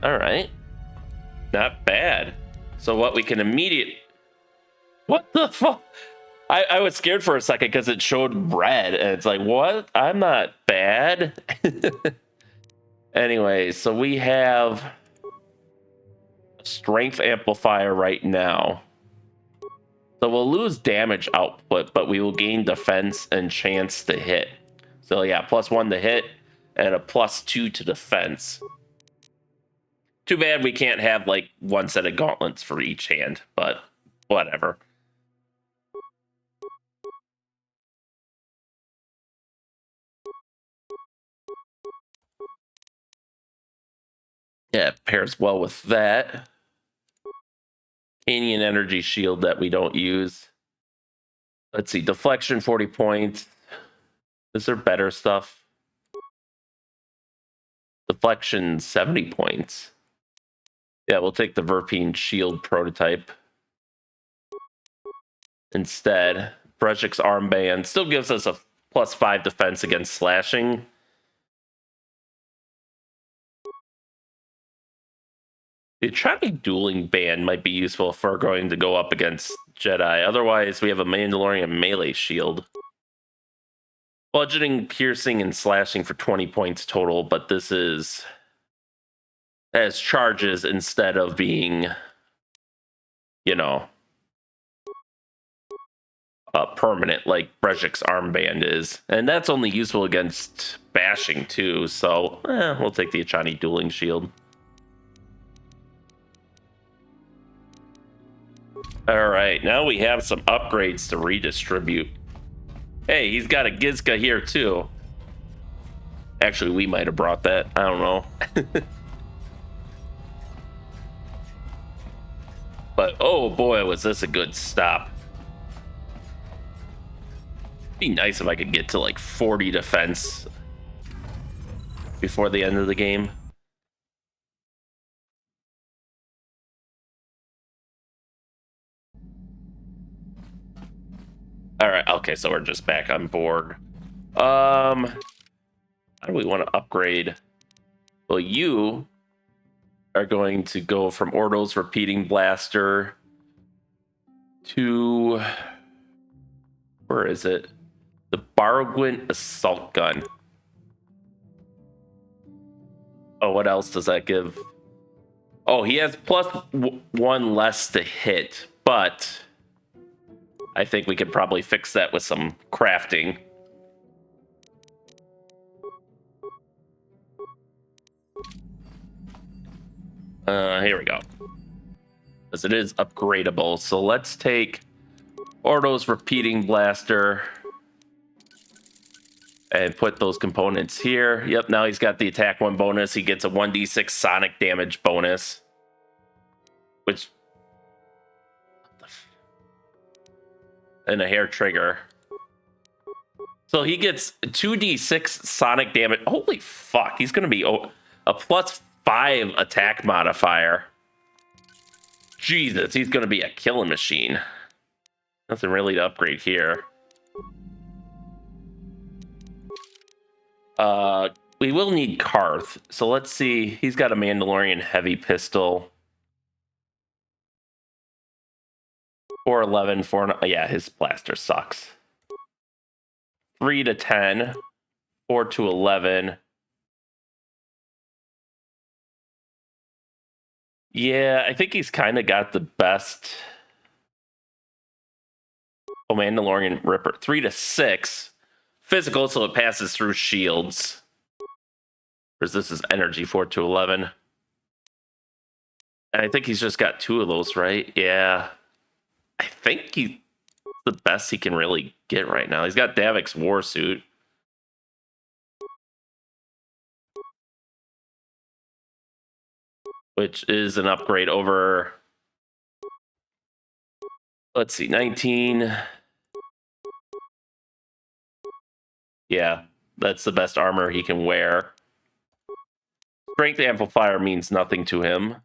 Alright. Not bad. So what we can What the fuck? I was scared for a second because it showed red, and it's like, what? I'm not bad. Anyway, so we have a strength amplifier right now. So we'll lose damage output, but we will gain defense and chance to hit. So yeah, +1 to hit and a +2 to defense. Too bad we can't have like one set of gauntlets for each hand, but whatever. Yeah, it pairs well with that. Canyon energy shield that we don't use. Let's see, deflection 40 points. Is there better stuff? Deflection 70 points. Yeah, we'll take the Verpine shield prototype. Instead, Brejik's armband still gives us a +5 defense against slashing. The Czerka dueling band might be useful if we're going to go up against Jedi. Otherwise, we have a Mandalorian melee shield. Bludgeoning, piercing, and slashing for 20 points total, but this is as charges instead of being, you know, permanent like Brejik's armband is. And that's only useful against bashing too, so we'll take the Achani dueling shield. Alright, now we have some upgrades to redistribute. Hey, he's got a Gizka here too. Actually, we might have brought that. I don't know. But oh boy, was this a good stop. Be nice if I could get to like 40 defense before the end of the game. All right, okay, so we're just back on board. How do we want to upgrade? Well, you are going to go from Ordo's repeating blaster to, where is it? The Baragwin assault gun. Oh, what else does that give? Oh, he has +1 less to hit, but I think we could probably fix that with some crafting. Here we go. Because it is upgradable. So let's take Ordo's repeating blaster and put those components here. Yep, now he's got the attack 1 bonus. He gets a 1d6 sonic damage bonus. Which... and a hair trigger. So he gets 2d6 sonic damage. Holy fuck, he's going to be a +5 attack modifier. Jesus, he's going to be a killing machine. Nothing really to upgrade here. We will need Karth. So let's see. He's got a Mandalorian heavy pistol. 411, 4... yeah, his blaster sucks. 3 to 10. 4 to 11. Yeah, I think he's kind of got the best. Oh, Mandalorian Ripper. 3 to 6. Physical, so it passes through shields. Whereas this is energy, 4 to 11. And I think he's just got 2 of those, right? Yeah. I think he's the best he can really get right now. He's got Davik's Warsuit. Which is an upgrade over... let's see, 19. Yeah, that's the best armor he can wear. Strength amplifier means nothing to him.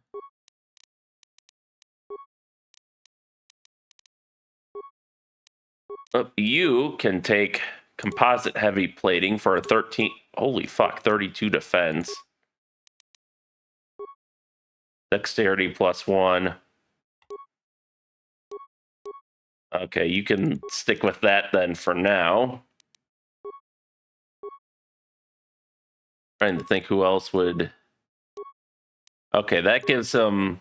You can take composite heavy plating for a 13... holy fuck, 32 defense. Dexterity +1. Okay, you can stick with that then for now. Trying to think who else would... okay, that gives him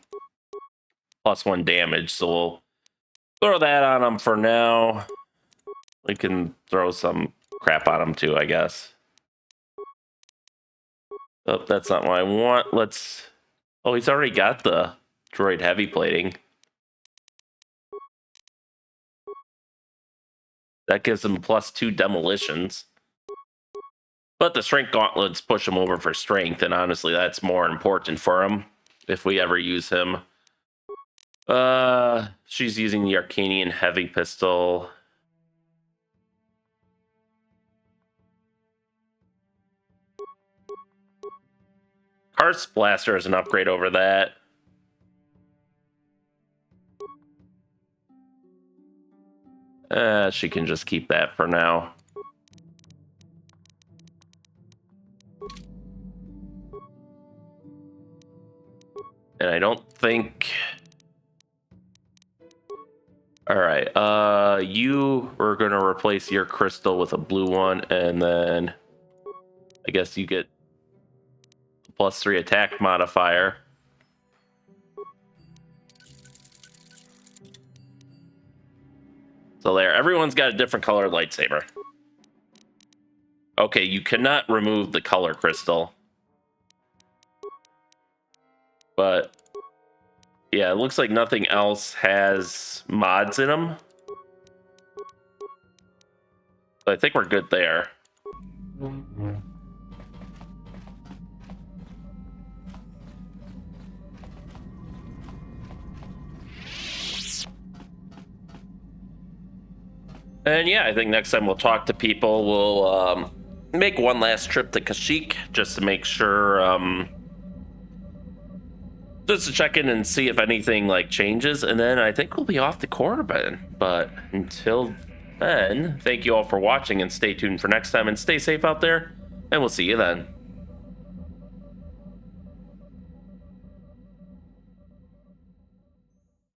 +1 damage, so we'll throw that on him for now. We can throw some crap on him too, I guess. Oh, that's not what I want. Let's... oh, he's already got the droid heavy plating. That gives him +2 demolitions. But the strength gauntlets push him over for strength, and honestly, that's more important for him if we ever use him. She's using the Arcanian heavy pistol. Karth's blaster is an upgrade over that. She can just keep that for now. And I don't think... alright, you are going to replace your crystal with a blue one, and then I guess you get +3 attack modifier. So there, everyone's got a different colored lightsaber. Okay, you cannot remove the color crystal. But yeah, it looks like nothing else has mods in them. So I think we're good there. And yeah, I think next time we'll talk to people. We'll make one last trip to Kashyyyk just to make sure, just to check in and see if anything like changes. And then I think we'll be off to Korriban. But until then, thank you all for watching and stay tuned for next time and stay safe out there. And we'll see you then.